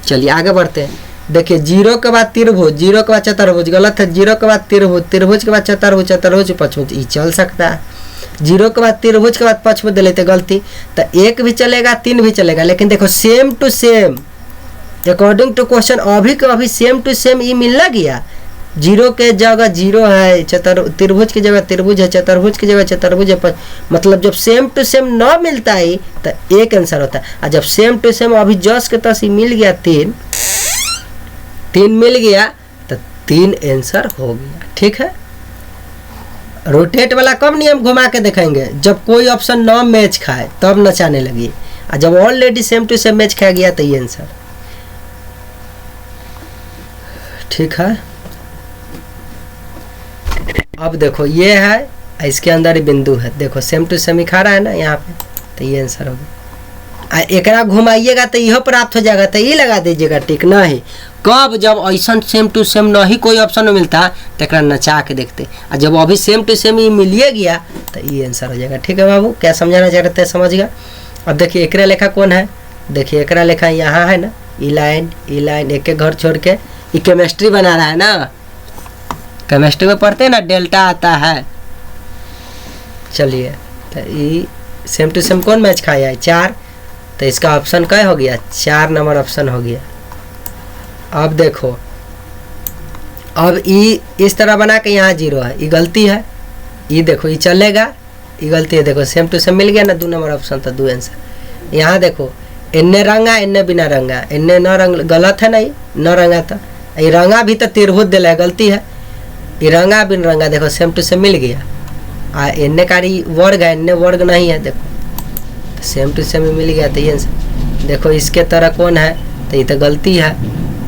चलिए आगे बढ़ते हैं। देखिए जीरो के बाद त्रिभुज, जीरो के बाद चतुर्भुज, गलत है। जीरो के बाद त्रिभुज, त्रिभुज के बाद चतुर्भुज, चतुर्भुज पंचभुज, ये चल सकता है। जीरो के बाद त्रिभुज के बाद पंचभुज दे लेते, गलती। तो 1 भी चलेगा, 3 भी चलेगा, लेकिन देखो same to same according to question अभी के अभी सेम टू सेम ये मिलना गया। जीरो के जगह जीरो है, त्रिभुज की जगह त्रिभुज है, चतुर्भुज की जगह चतुर्भुज है। मतलब जब सेम टू सेम न मिलता है तो एक आंसर होता है, और जब सेम टू सेम अभी जस के तस मिल गया, 3 मिल गया तो 3 आंसर हो गया। ठीक है। रोटेट वाला कब नियम घुमा के देखेंगे, जब कोई ऑप्शन न मैच खाए तब नचाने लगी, और जब already same to same match खा गया तो ये आंसर। ठीक है। अब देखो ये है, इसके अंदर ही बिंदु है, देखो सेम टू सेम ही खा रहा है ना यहाँ पे, तो ये आंसर होगा। एक घुमाइएगा तो यह प्राप्त हो जाएगा, तो ये लगा दीजिएगा टिक। नहीं, कब जब ऐसा सेम टू सेम नहीं कोई ऑप्शन में मिलता तो एक नचा के देखते, और जब अभी सेम टू सेम ये मिलिए गया तो ये आंसर हो जाएगा। ठीक है बाबू, क्या समझाना चाह रहे थे, समझ गया। अब देखिए एकरा लेखा कौन है, देखिए एकरा लेखा यहाँ है ना, ई लाइन एक एक घर छोड़ के, ये केमिस्ट्री बना रहा है ना, केमिस्ट्री में पढ़ते हैं ना, डेल्टा आता है। चलिए, तो ये सेम टू सेम कौन मैच खाया है, 4, तो इसका ऑप्शन क्या हो गया, 4 नंबर ऑप्शन हो गया। अब देखो, अब ये इस तरह बना के यहाँ 0 है, ये गलती है, ये देखो ये चलेगा, ये गलती है। देखो सेम टू सेम मिल गया ना, 2 नंबर ऑप्शन था, 2 आंसर। यहाँ देखो इन्ने रंगा, इन्ने बिना रंगा, इन्ने न रंग, गलत है ना, ये न रंगा था, ये रंगा भी तो त्रिभुज दिला है, गलती है। ये रंगा बिन रंगा, देखो सेम टू सेम मिल गया। इन्ने कारी वर्ग है, इन्ने वर्ग नहीं है, देखो तो सेम टू सेम मिल गया, तो ये देखो इसके तरह कौन है, तो ये तो गलती है,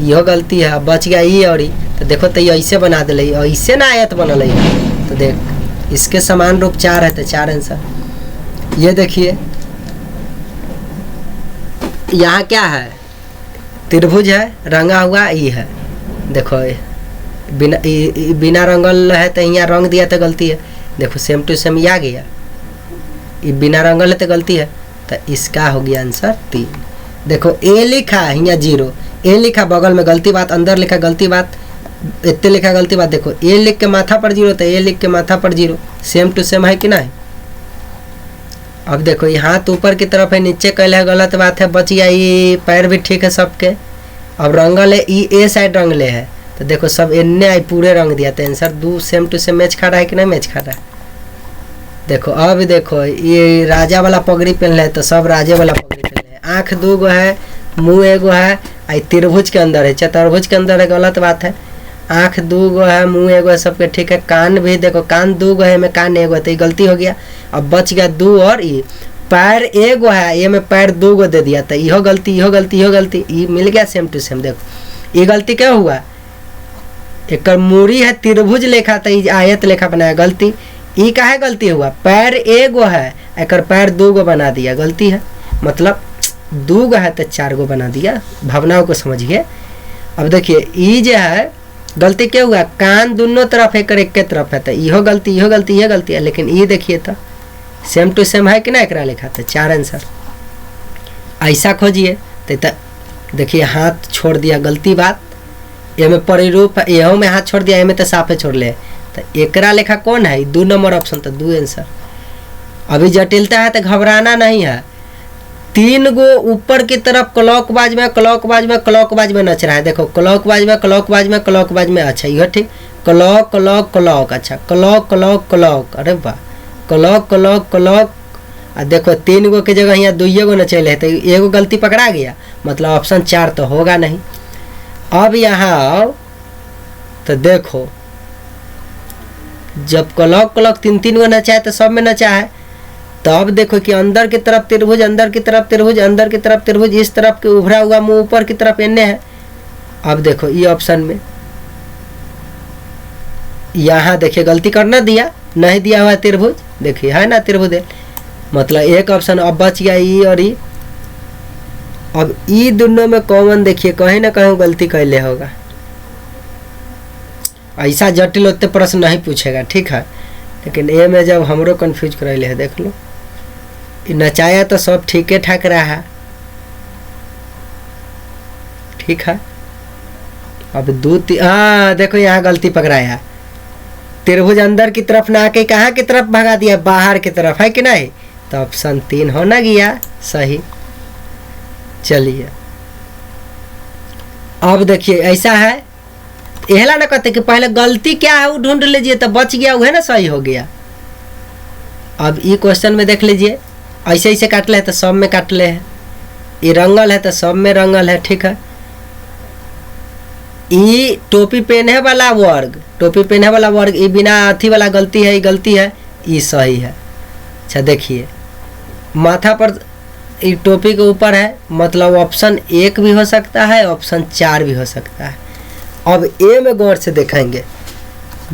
यह गलती है, बच गया ये और ये। तो देखो तो ये ऐसे बना दिले, और इससे ना आयत बनल है, तो देख इसके समान रूप 4 है, तो 4 आंसर। ये देखिए यहाँ क्या है, त्रिभुज है, रंगा हुआ ये है, देखो बिना रंगल है तो यहाँ रंग दिया तो गलती है। देखो सेम टू सेम ये आ गया, ये बिना रंगल है तो गलती है, तो इसका हो गया आंसर 3। देखो ए लिखा है यहाँ 0, ए लिखा बगल में गलती बात, अंदर लिखा गलती बात, इतने लिखा गलती बात। देखो ए लिख के माथा पर 0, तो ए लिख के माथा पर 0, सेम टू सेम है कि नहीं। अब देखो ये हाथ ऊपर की तरफ है, नीचे कैल है, गलत बात है, बच गया। ये पैर भी ठीक है सबके। अब रंगल है, ए साइड रंगले है, तो देखो सब इन्ने आई पूरे रंग दिया, तो answer 2 same to same match खा रहा है कि नहीं मैच खा रहा है। देखो अब देखो ये राजा वाला पगड़ी पहन है, तो सब राजे वाला पगड़ी पहन है। आँख 2 गो है, मुँह 1 गो है, आई त्रिभुज के अंदर है, चतुर्भुज के अंदर है, गलत बात है। आँख 2 गो है, मुँह 1 गो है, सबके ठीक है। कान भी देखो, कान 2 गो है, में कान 1 गो है, तो ये गलती हो गया। अब बच गया 2 और ये पैर 1 गो है, ये में पैर 2 गो दे दिया, तो इहो गलती, इहो गलती, इहो गलती, ये मिल गया सेम टू सेम। देखो ये गलती क्या हुआ, एक मूरी है, त्रिभुज लेखा था, आयत लेखा बनाया, गलती। ई का है गलती हुआ, पैर 1 गो है, एक पैर 2 गो बना दिया, गलती है। मतलब 2 गो है तो 4 गो बना दिया, भावनाओं को समझिए। अब देखिए ई जो है गलती क्या हुआ, कान दोनों तरफ एक के तरफ है, तो इहो गलती, इहो गलती, यह गलती है। लेकिन ये देखिए तो सेम टू सेम है कि ना, एकरा लिखा था 4 आंसर। ऐसा खोजिए तो देखिए हाथ छोड़ दिया, गलती बात। ये में परिरूप, यहो में हाथ छोड़ दिया, ये में तो साफे छोड़ ले, तो एकरा लेखा कौन है, 2 नंबर ऑप्शन, तो 2 आंसर। अभी जटिलता है तो घबराना नहीं है। 3 गो ऊपर की तरफ क्लॉकवाइज में, क्लॉकवाइज में, क्लॉकवाइज में नच रहा है। देखो क्लॉकवाइज में, क्लॉकवाइज में, क्लॉकवाइज में, अच्छा यह ठीक, क्लॉक क्लॉक क्लॉक, अच्छा क्लॉक क्लॉक क्लॉक, अरे वाह, क्लॉक क्लॉक क्लॉक। और देखो 3 गो की जगह यहाँ 2 गो नचल है, तो 1 गो गलती पकड़ा गया, मतलब ऑप्शन 4 तो होगा नहीं। अब यहाँ आओ तो देखो जब क्लॉक क्लॉक 3 गो नचा है तो सब में नचा है, तो अब देखो कि अंदर की तरफ त्रिभुज, अंदर की तरफ त्रिभुज, अंदर की तरफ त्रिभुज, इस तरफ के उभरा हुआ मुंह ऊपर की तरफ इन्ने है। अब देखो ये ऑप्शन में यहाँ देखिए गलती करना दिया, नहीं दिया हुआ त्रिभुज, देखिए है ना त्रिभुज है, मतलब एक ऑप्शन अब बच गया ई और ई। अब ई दोनों में कॉमन देखिए कहीं ना कहीं गलती कैले होगा। ऐसा जटिल होते प्रश्न नहीं पूछेगा, ठीक है, लेकिन ए में जब हमरो कंफ्यूज करैले है, देख लो नचाया तो सब ठीक ठाक रहा है, ठीक है। अब हाँ देखो यहाँ गलती पकड़ाया, त्रिभुज अंदर की तरफ ना आके कहाँ की तरफ भगा दिया, बाहर की तरफ, है कि नहीं? तो ऑप्शन 3 होना गया सही। चलिए अब देखिए ऐसा है, एहला ना कहते कि पहले गलती क्या है वो ढूंढ लीजिए तो बच गया, वो है ना सही हो गया। अब ये क्वेश्चन में देख लीजिए, ऐसे ऐसे काट ले तो सब में काट ले है, ये रंगल है तो सब में रंगल है, ठीक है। ये टोपी पहने वाला वर्ग, टोपी पहने वाला वर्ग, ये बिना अथी वाला गलती है, ये गलती है, ये सही है। अच्छा देखिए माथा पर ये टोपी के ऊपर है, मतलब ऑप्शन 1 भी हो सकता है, ऑप्शन 4 भी हो सकता है। अब ए में गौर से देखेंगे,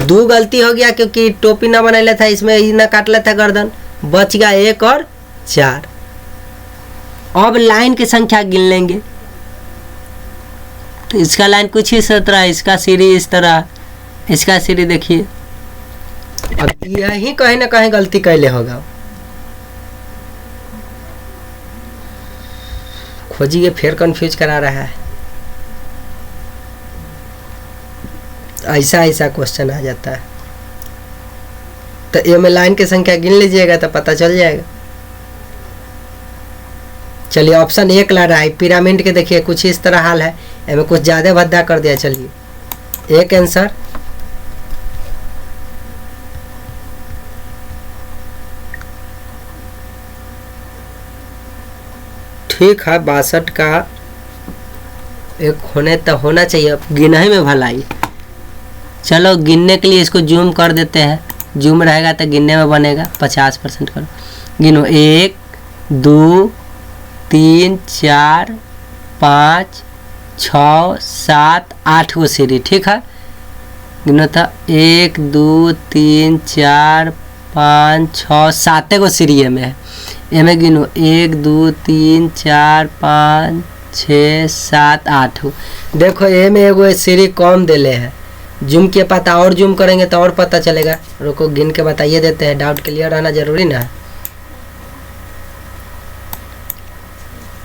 2 गलती हो गया क्योंकि टोपी ना बना था, इसमें ये ना काट लेता गर्दन, बच गया 1 और 4। अब लाइन की संख्या गिन लेंगे, तो इसका लाइन कुछ इस तरह, इसका सीढ़ी इस तरह, इसका सीढ़ी देखिए। अब यही कहीं ना कहीं गलती कैले होगा, खोजिए, फिर कंफ्यूज करा रहा है। ऐसा ऐसा क्वेश्चन आ जाता है, तो ए में लाइन की संख्या गिन लीजिएगा तो पता चल जाएगा। चलिए ऑप्शन 1 ला रहा है, पिरामिड के देखिए कुछ इस तरह हाल है, एमें कुछ ज़्यादा भद्दा कर दिया। चलिए एक आंसर, ठीक है 62 का एक होने तो होना चाहिए, गिनही में भलाई। चलो गिनने के लिए इसको जूम कर देते हैं, जूम रहेगा तो गिनने में बनेगा। 50% करो, गिनो 1 2 3 4 5 6 7 8 गो सीढ़ी, ठीक है। गिनो था 1 2 3 4 5 6 7 गो सीढ़ी में है, एमें गिनो 1 2 3 4 5 6 7 8 गो। देखो ए में एगो सीढ़ी कम दिले है, जूम के पता और जूम करेंगे तो और पता चलेगा। रुको गिन के बताइए देते हैं, डाउट क्लियर रहना जरूरी ना।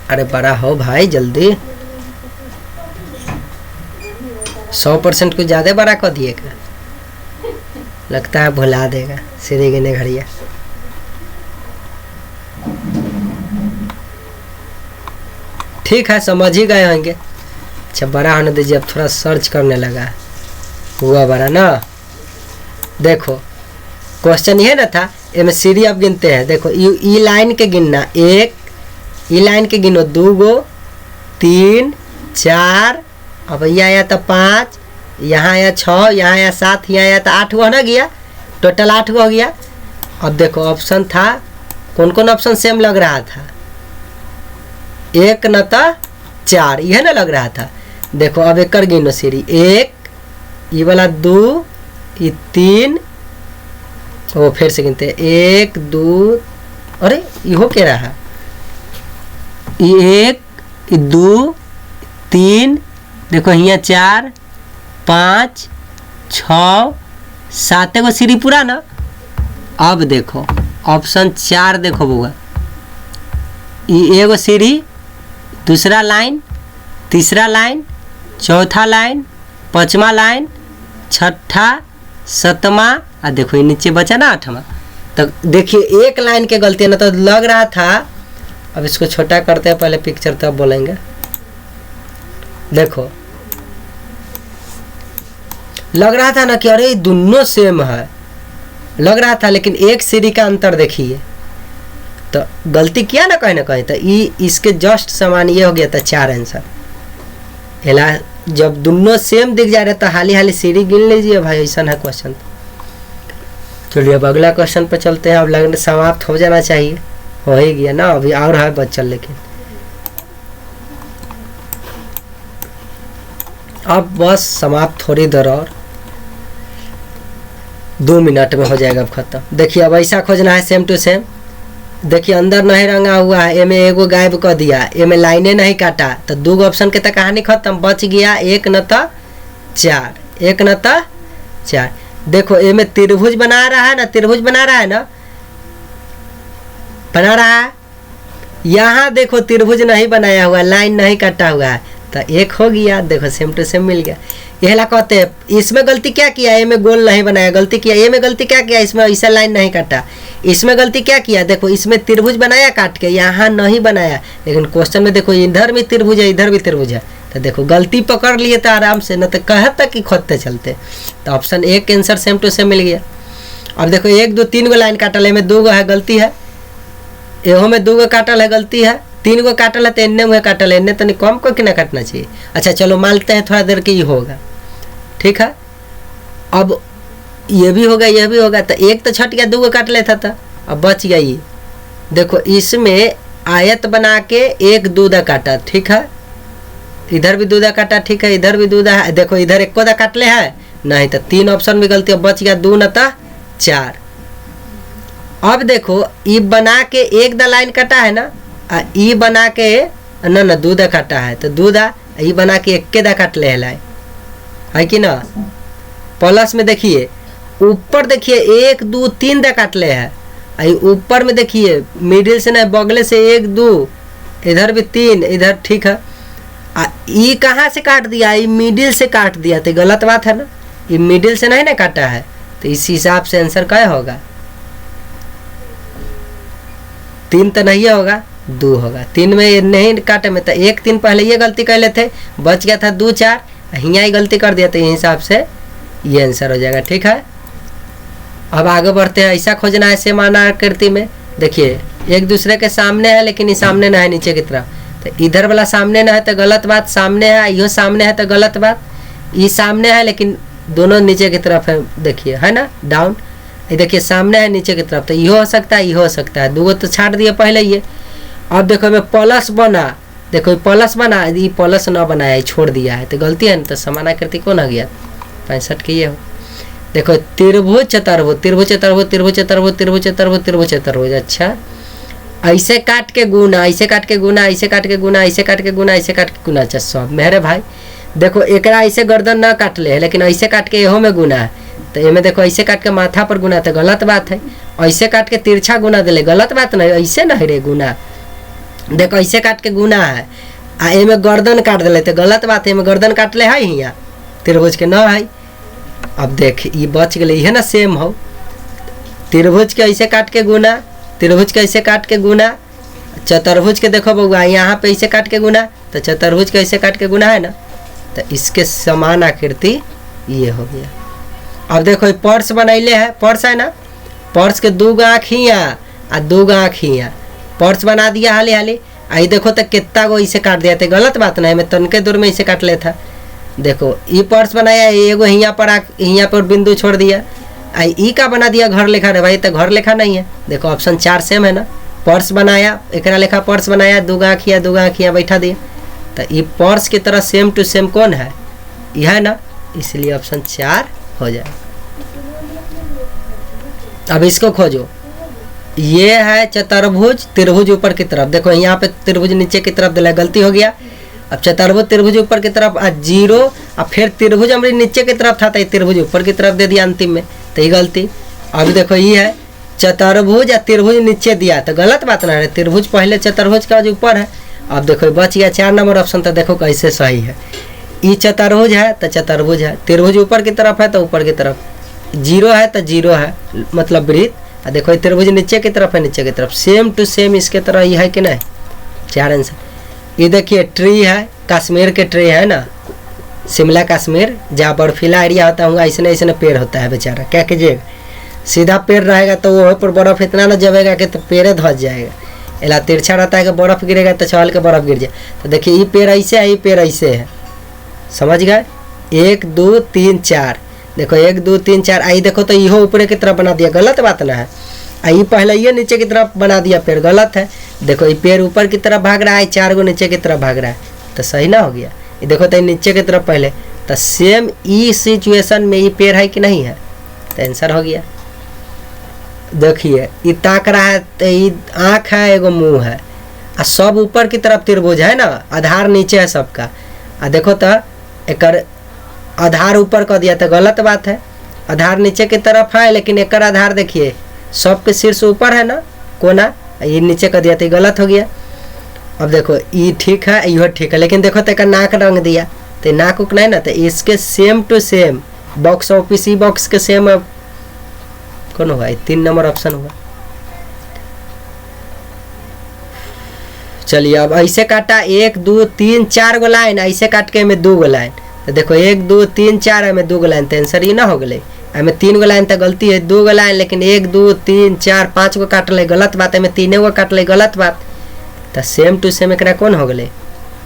अरे बड़ा हो भाई जल्दी, 100% कुछ ज़्यादा बड़ा कर दिएगा, लगता है भुला देगा सीढ़ी गिने घड़िया। ठीक है समझ ही गए होंगे। अच्छा बड़ा होने दीजिए, अब थोड़ा सर्च करने लगा है, हुआ बड़ा ना। देखो क्वेश्चन ये ना था, इसमें सीढ़ी अब गिनते हैं। देखो ई लाइन के गिनना, 1 ई लाइन के गिनो 2 गो 3 4, अब यहाँ आया तो 5, यहाँ आया 6, यहाँ आया 7, यहाँ आया तो 8 गो ना गया, टोटल 8 गो हो गया। अब देखो ऑप्शन था, कौन कौन ऑप्शन सेम लग रहा था, 1 न तो 4, यह ना लग रहा था। देखो अब एक कर गिनो सीढ़ी, 1 ये वाला 2 ये 3, वो फिर से गिनते 1 2, अरे ये हो क्या रहा, ये 1 ये 2 3, देखो यहाँ 4 5 6 7 गो सीढ़ी पूरा ना। अब देखो ऑप्शन 4 देखो बुआ, ये एगो सीढ़ी, दूसरा लाइन, तीसरा लाइन, चौथा लाइन, 5वां लाइन, 6ठा 7वां, और देखो ये नीचे बचा ना 8वां। तो देखिए एक लाइन के गलती है ना, तो लग रहा था। अब इसको छोटा करते हैं पहले पिक्चर, तब बोलेंगे। देखो लग रहा था ना कि अरे दोनों सेम है, लग रहा था, लेकिन एक सीढ़ी का अंतर देखिए, तो गलती किया ना कहीं, तो ये इसके जस्ट समान ये हो गया था 4 आंसर। एला जब दोनों सेम दिख जा रहे तो हाली हाली सीढ़ी गिन लीजिए भाई, ऐसा है क्वेश्चन। चलिए अब अगला क्वेश्चन पे चलते हैं। अब लगने समाप्त हो जाना चाहिए, हो ही गया ना, अभी और है बच्चन, लेकिन अब बस समाप्त थोड़ी देर और, 2 मिनट में हो जाएगा अब खत्म। देखिए अब ऐसा खोजना है सेम टू सेम। देखिए अंदर नहीं रंगा हुआ है, एमे एगो गायब कर दिया, एमे लाइने नहीं काटा, तो 2 ऑप्शन के तो कहानी खत्म, बच गया 1 न तो 4, 1 न तो 4। देखो एमे त्रिभुज बना रहा है ना, त्रिभुज बना रहा है ना, बना रहा है। यहाँ देखो त्रिभुज नहीं बनाया हुआ, लाइन नहीं काटा हुआ है, तो 1 हो गया। देखो सेम टू सेम मिल गया। यह ला कहते हैं इसमें गलती क्या किया, ए में गोल नहीं बनाया, गलती किया। ए में गलती क्या किया, इसमें ऐसा लाइन नहीं काटा। इसमें गलती क्या किया, देखो इसमें त्रिभुज बनाया काट के, यहाँ नहीं बनाया, लेकिन क्वेश्चन में देखो इधर भी त्रिभुज है इधर भी त्रिभुज है, तो देखो गलती पकड़ लिए तो आराम से, न तो कहता कि खोदते चलते। तो ऑप्शन ए के आंसर सेम टू सेम मिल गया। अब देखो 1 2 3 गो लाइन काटल है, में 2 गो है गलती है, एहो में 2 गो काटल है गलती है, 3 गो काटल है तो इन्ने में काटल है, इन्ने तो नहीं कम को ना काटना चाहिए। अच्छा चलो मानते हैं थोड़ा देर के ये होगा, ठीक है। अब ये भी होगा ये भी होगा, तो एक तो छट गया, 2 गो काट लेता था, अब बच गया ये। देखो इसमें आयत बना के 1 दूधा काटा, ठीक है, इधर भी दूधा काटा, ठीक है, इधर भी दूधा है, देखो इधर 1 को काट ले है नहीं, तो 3 ऑप्शन में गलती, अब बच गया 2 न 4। अब देखो ई बना के 1 दा लाइन कटा है ना, ई बना के न दूधा काटा है, तो दूधा ई बना के 1 के दा काट ले है कि ना। प्लस में देखिए ऊपर देखिए 1 2 3 दा काट ले है, ऊपर में देखिए मिडिल से ना बगले से 1 2, इधर भी 3, इधर ठीक है। ई कहाँ से काट दिया, ई मिडिल से काट दिया, तो गलत बात है ना, ये मिडिल से नहीं ना काटा है, तो इस हिसाब से आंसर क्या होगा, 3 तो नहीं होगा 2 होगा। 3 में नहीं काटे में, तो 1 3 पहले ये गलती कर लेते, बच गया था 2 4, यहाँ ही गलती कर दिया, तो इस हिसाब से ये आंसर हो जाएगा, ठीक है। अब आगे बढ़ते हैं, ऐसा खोजना है सेम आकृति में। देखिए एक दूसरे के सामने है लेकिन ये सामने ना है नीचे की तरफ, तो इधर वाला सामने ना है तो गलत बात, सामने है यो सामने है तो गलत बात, ये सामने है लेकिन दोनों नीचे की तरफ है, देखिए है ना डाउन, ये देखिए सामने है नीचे की तरफ, तो ये हो सकता है ये हो सकता है, 2 गो तो छाट दिया पहले ये। अब देखो मैं प्लस बना, देखो प्लस बना, ये प्लस ना बनाया छोड़ दिया है, तो गलती है ना, तो समानाकृति कौन आ गया 65 की ये हो। देखो त्रिभुज चतुर्भुज त्रिभुज चतुर्भुज त्रिभुज चतुर्भुज त्रिभुज चतुर्भुज त्रिभुज चतुर्भुज, अच्छा ऐसे काट के गुना, ऐसे काट के गुना, ऐसे काट के गुना, ऐसे काट के गुना, ऐसे काट के गुना, अच्छा सब मेरे भाई। देखो एकरा ऐसे गर्दन ना काट ले, लेकिन ऐसे काट के एहो में गुना है, तो ये में देखो ऐसे काट के माथा पर गुना, तो गलत बात है। ऐसे काट के तिरछा गुना दिले, गलत बात नहीं, ऐसे नहीं रे गुना, देखो ऐसे काट के गुना है, आ ए में गर्दन काट दिले तो गलत बात है, में गर्दन काट ले है यहाँ त्रिभुज के ना है। अब देख ये बच गए है ना सेम हो, त्रिभुज के ऐसे काट के गुना, त्रिभुज के ऐसे काट के गुना, चतुर्भुज के देखो बउआ यहाँ पे ऐसे काट के गुना, तो चतुर्भुज के ऐसे काट के गुना है ना, तो इसके समान आकृति ये हो गया। अब देखो पर्स बनैले है, पर्स है ना, पर्स के 2 आँख हियाँ आ 2 आँख हियाँ, पर्स बना दिया हाली हाली, आई देखो तो कितना गो इसे काट दिया, तो गलत बात नहीं, मैं तनके दूर में इसे काट लेता। देखो ये पर्स बनाया, एगो यहाँ पर बिंदु छोड़ दिया, आई ई का बना दिया घर लेखा, रे भाई तो घर लेखा नहीं है। देखो ऑप्शन 4 सेम है ना, पर्स बनाया एक लेखा पर्स बनाया, 2 आँख यहाँ 2 आँख यहाँ बैठा दिया, तो ये पर्स की तरह सेम टू सेम कौन है, यह है ना, इसलिए ऑप्शन 4 हो जाए। अब इसको खोजो, ये है चतुर्भुज त्रिभुज ऊपर की तरफ, देखो यहाँ पे त्रिभुज नीचे की तरफ दिला, गलती हो गया। अब चतुर्भुज त्रिभुज ऊपर की तरफ 0, अब फिर त्रिभुज हमारी नीचे की तरफ था, तो त्रिभुज ऊपर की तरफ दे दिया अंतिम में, तो ये गलती। अब देखो ये है चतुर्भुज या त्रिभुज नीचे दिया, तो गलत बात ना है, त्रिभुज पहले चतुर्भुज का जो ऊपर है। अब देखो बच गया 4 नंबर ऑप्शन, तो देखो कैसे सही है, ये चतुर्भुज है तो चतुर्भुज है, त्रिभुज ऊपर की तरफ है तो ऊपर की तरफ, 0 है तो 0 है मतलब वृत्त, देखो त्रिभुज नीचे की तरफ है नीचे की तरफ, सेम टू सेम इसके तरह ये है कि नहीं, 4 आंसर। ये देखिए ट्री है, कश्मीर के ट्री है ना, शिमला कश्मीर जहाँ बर्फीला एरिया होता है, ऐसे ऐसे पेड़ होता है बेचारा, क्या कीजिएगा, सीधा पेड़ रहेगा तो वो पर बर्फ इतना ना जमेगा कि तो पेड़ धस जाएगा, एला तिरछा रहता है कि बर्फ गिरेगा तो चल के बर्फ गिर जाए। तो देखिए ये पेड़ ऐसे है, ये पेड़ ऐसे है, समझ गए, 1 2 3 4, देखो 1 2 3 4, आई देखो तो इहो ऊपर की तरफ बना दिया, गलत बात ना है, आई पहले ये नीचे की तरफ बना दिया पेड़, गलत है। देखो ये पेड़ ऊपर की तरफ भाग रहा है, 4 गो नीचे की तरफ भाग रहा है, तो सही ना हो गया। ये देखो तो नीचे की तरफ पहले, तो सेम ई सिचुएशन में ये पेड़ है कि नहीं है, तो आंसर हो गया। देखिए ये ताक रहा है, तो ये आँख है एगो मुँह है, आ सब ऊपर की तरफ त्रिभुज है ना, आधार नीचे है सबका, आ देखो तो एक आधार ऊपर कर दिया तो गलत बात है, आधार नीचे की तरफ है लेकिन एक आधार देखिए सबके शीर्ष ऊपर है ना कोना, ये नीचे कर दिया तो गलत हो गया। अब देखो ये ठीक है यो ठीक है, लेकिन देखो तो नाक रंग दिया, तो नाक उक नहीं ना, तो इसके same to same box office, E box के सेम कौन होगा? 3 नंबर ऑप्शन होगा। चलिए अब ऐसे काटा 1 2 3 4 गो लाइन, ऐसे काट के में 2 गो लाइन, तो देखो 1 2 3 4 में 2 गो लाइन, तो आंसर ये ना हो गए। हमें 3 गो लाइन तो गलती है, 2 गो लाइन, लेकिन 1 2 3 4 5 गो काट ले गलत बात है, 3 गो काट ले गलत बात, तो सेम टू सेम एक कौन हो गए?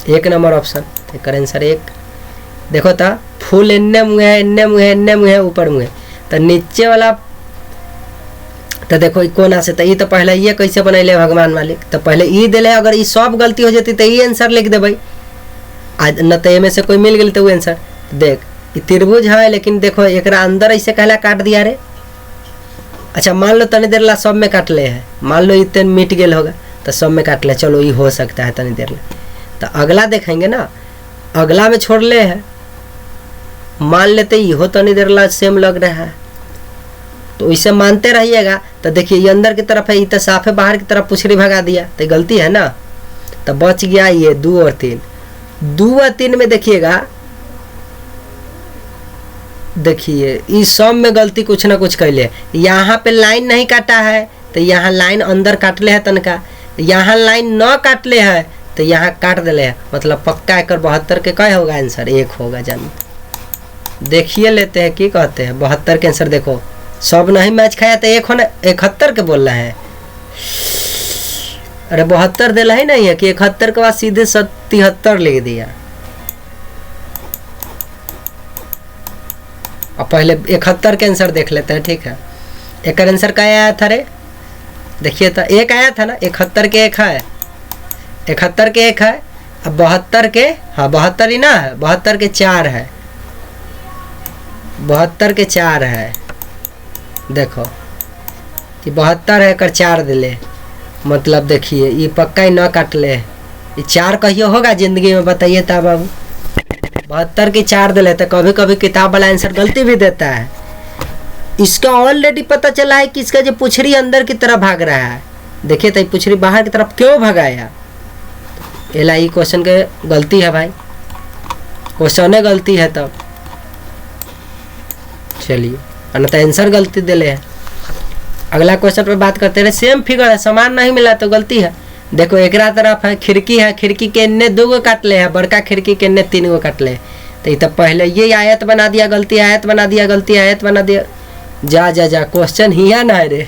1 नंबर ऑप्शन। तो एक आंसर 1। देखो तो फूल एन्ने मुँह है, एन्ने मुँह है, एन्ने मुँह है, ऊपर मुँह है, तो नीचे वाला तो देखो कोना से, तो ये तो पहले ये कैसे बनैले भगवान मालिक, तो पहले ई दिले, अगर ये सब गलती हो जाती तो ये आंसर लिख देबै, आज न तो में से कोई मिल गई तो वो आंसर। देख ये त्रिभुज है, लेकिन देखो एक अंदर ऐसे कहला काट दिया रे। अच्छा मान लो तनी देर ला सब में काट ले है, मान लो इतने मिट गए होगा तो सब में काट ले, चलो ये हो सकता है तनी देर ला। तो अगला देखेंगे ना, अगला में छोड़ ले है, मान लेते ये हो तनी देर ला सेम लग रहा है, तो इसे मानते रहिएगा। तो देखिए ये अंदर की तरफ है, ये तो साफ है, बाहर की तरफ पुछड़ी भगा दिया, तो गलती है ना, तो बच गया ये 2 और 3। 2 और 3 में देखिएगा, देखिए इस सब में गलती कुछ ना कुछ कैले। यहाँ पे लाइन नहीं काटा है, तो यहाँ लाइन अंदर काट ले है तनका, यहाँ लाइन न काट ले है, तो यहाँ काट दिले है, मतलब पक्का एक 72 के क्या होगा आंसर? 1 होगा। जान देखिए लेते हैं, की कहते हैं 72 के आंसर। देखो सब नहीं मैच खाया तो 1 होना, 71 के बोल रहे हैं। अरे 72 दिला ही नहीं है कि 71 के बाद सीधे 73 लिख दिया। और पहले 71 के आंसर देख लेते हैं, ठीक है। एक आंसर क्या आया था रे? देखिए तो 1 आया था ना, 71 के 1 है, 71 के 1 है, अब 72 के, हाँ 72 ही ना है, 72 के 4 है, 72 के 4 है। देखो ये 72 है, कर 4 दिले, मतलब देखिए ये पक्का ही न काट ले, ये 4 कहियो होगा जिंदगी में? बताइए ता बाबू। 72 की 4 दिले, तो कभी कभी किताब वाला आंसर गलती भी देता है। इसका ऑलरेडी पता चला है कि इसका जो पुछड़ी अंदर की तरफ भाग रहा है, देखिए तो पुछड़ी बाहर की तरफ क्यों भगाया? एला ये क्वेश्चन के गलती है भाई, क्वेश्चन गलती है तब। चलिए तो आंसर गलती दिले है। अगला क्वेश्चन पर बात करते रहे। सेम फिगर है, समान नहीं मिला तो गलती है। देखो एक तरफ है खिड़की है, खिड़की के इन्ने 2 गो काट ले है, बड़का खिड़की के इन्ने 3 गो काट ले, तो ये तो पहले ये आयत बना दिया, गलती आयत बना दिया, गलती आयत बना दिया। जा जा जा क्वेश्चन ही है ना रे,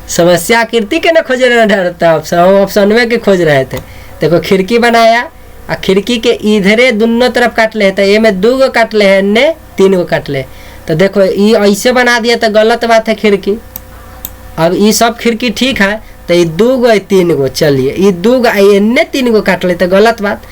समस्या आकृति के ना खोज रहे डरता, ऑप्शन में के खोज रहे थे। देखो खिड़की बनाया, और खिड़की के इधरे दोनों तरफ काट ले, तो ये में 2 गो काट ले है, इन्ने 3 गो काट ले, तो देखो ये ऐसे बना दिया तो गलत बात है खिड़की। अब ये सब खिड़की ठीक है, तो ये 2 गो 3 गो, चलिए ये 2 गो इन्ने 3 गो काट ले तो गलत बात।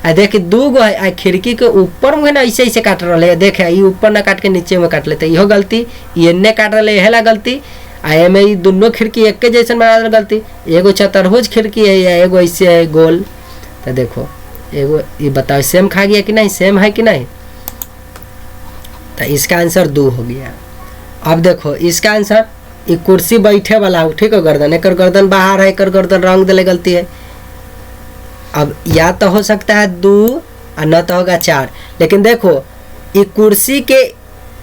आ देखिए 2 गो है, खिड़की के ऊपर में ना ऐसे ऐसे काट रहे, देखे ये ऊपर ना काट के नीचे में काट लेते, इहो गलती, ये इन्ने काट रहे है गलती। आ में ये दोनों खिड़की एक के जैसे बना गलती, एगो चतुर्भुज खिड़की है या एगो ऐसे है गोल, तो देखो एगो ये बताओ सेम खा गया कि नहीं, सेम है कि नहीं? तो इसका आंसर 2 हो गया। अब देखो इसका आंसर, ये कुर्सी बैठे वाला हो, ठीक है, गर्दन, एक गर्दन बाहर है, एक गर्दन रंग दिले, गलती है। अब या तो हो सकता है 2 और न तो होगा 4, लेकिन देखो ये कुर्सी के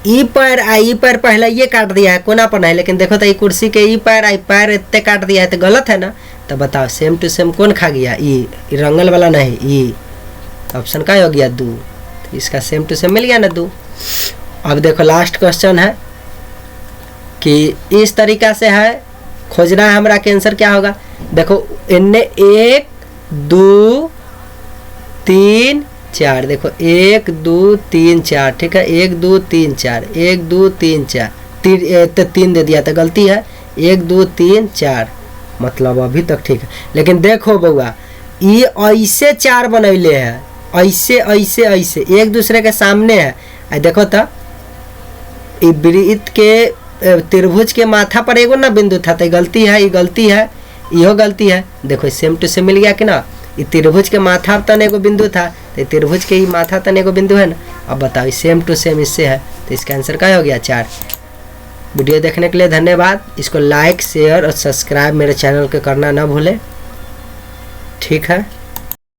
ई पैर आ ई पैर पहले ये काट दिया है, कोना पर नहीं, लेकिन देखो तो ये कुर्सी के ई पैर आई पैर इतने काट दिया है, तो गलत है ना। तो बताओ सेम टू सेम कौन खा गया? ई रंगल वाला नहीं, ई ऑप्शन का हो गया 2, तो इसका सेम टू सेम मिल गया ना 2। अब देखो लास्ट क्वेश्चन है कि इस तरीका से है, खोजना है हमारा कि आंसर क्या होगा। देखो इनने 1 2 3 4, देखो 1 2 3 4, ठीक है, 1 2 3 4, 1 2 3 4, 3 दे दिया तो गलती है, 1 2 3 4, मतलब अभी तक ठीक है। लेकिन देखो बउआ ये ऐसे 4 बनैले है, ऐसे ऐसे ऐसे एक दूसरे के सामने है। देखो तो वृत्त के त्रिभुज के माथा पर एगो ना बिंदु था, तो गलती है, ये गलती है, इहो गलती है। देखो सेम टू सेम मिल गया कि ना। ये त्रिभुज के माथा तन एगो बिंदु था, तो त्रिभुज के ही माथा तन एगो बिंदु है ना। अब बताओ सेम टू सेम इससे है, तो इसका आंसर क्या हो गया? 4। वीडियो देखने के लिए धन्यवाद। इसको लाइक शेयर और सब्सक्राइब मेरे चैनल के करना ना भूलें, ठीक है।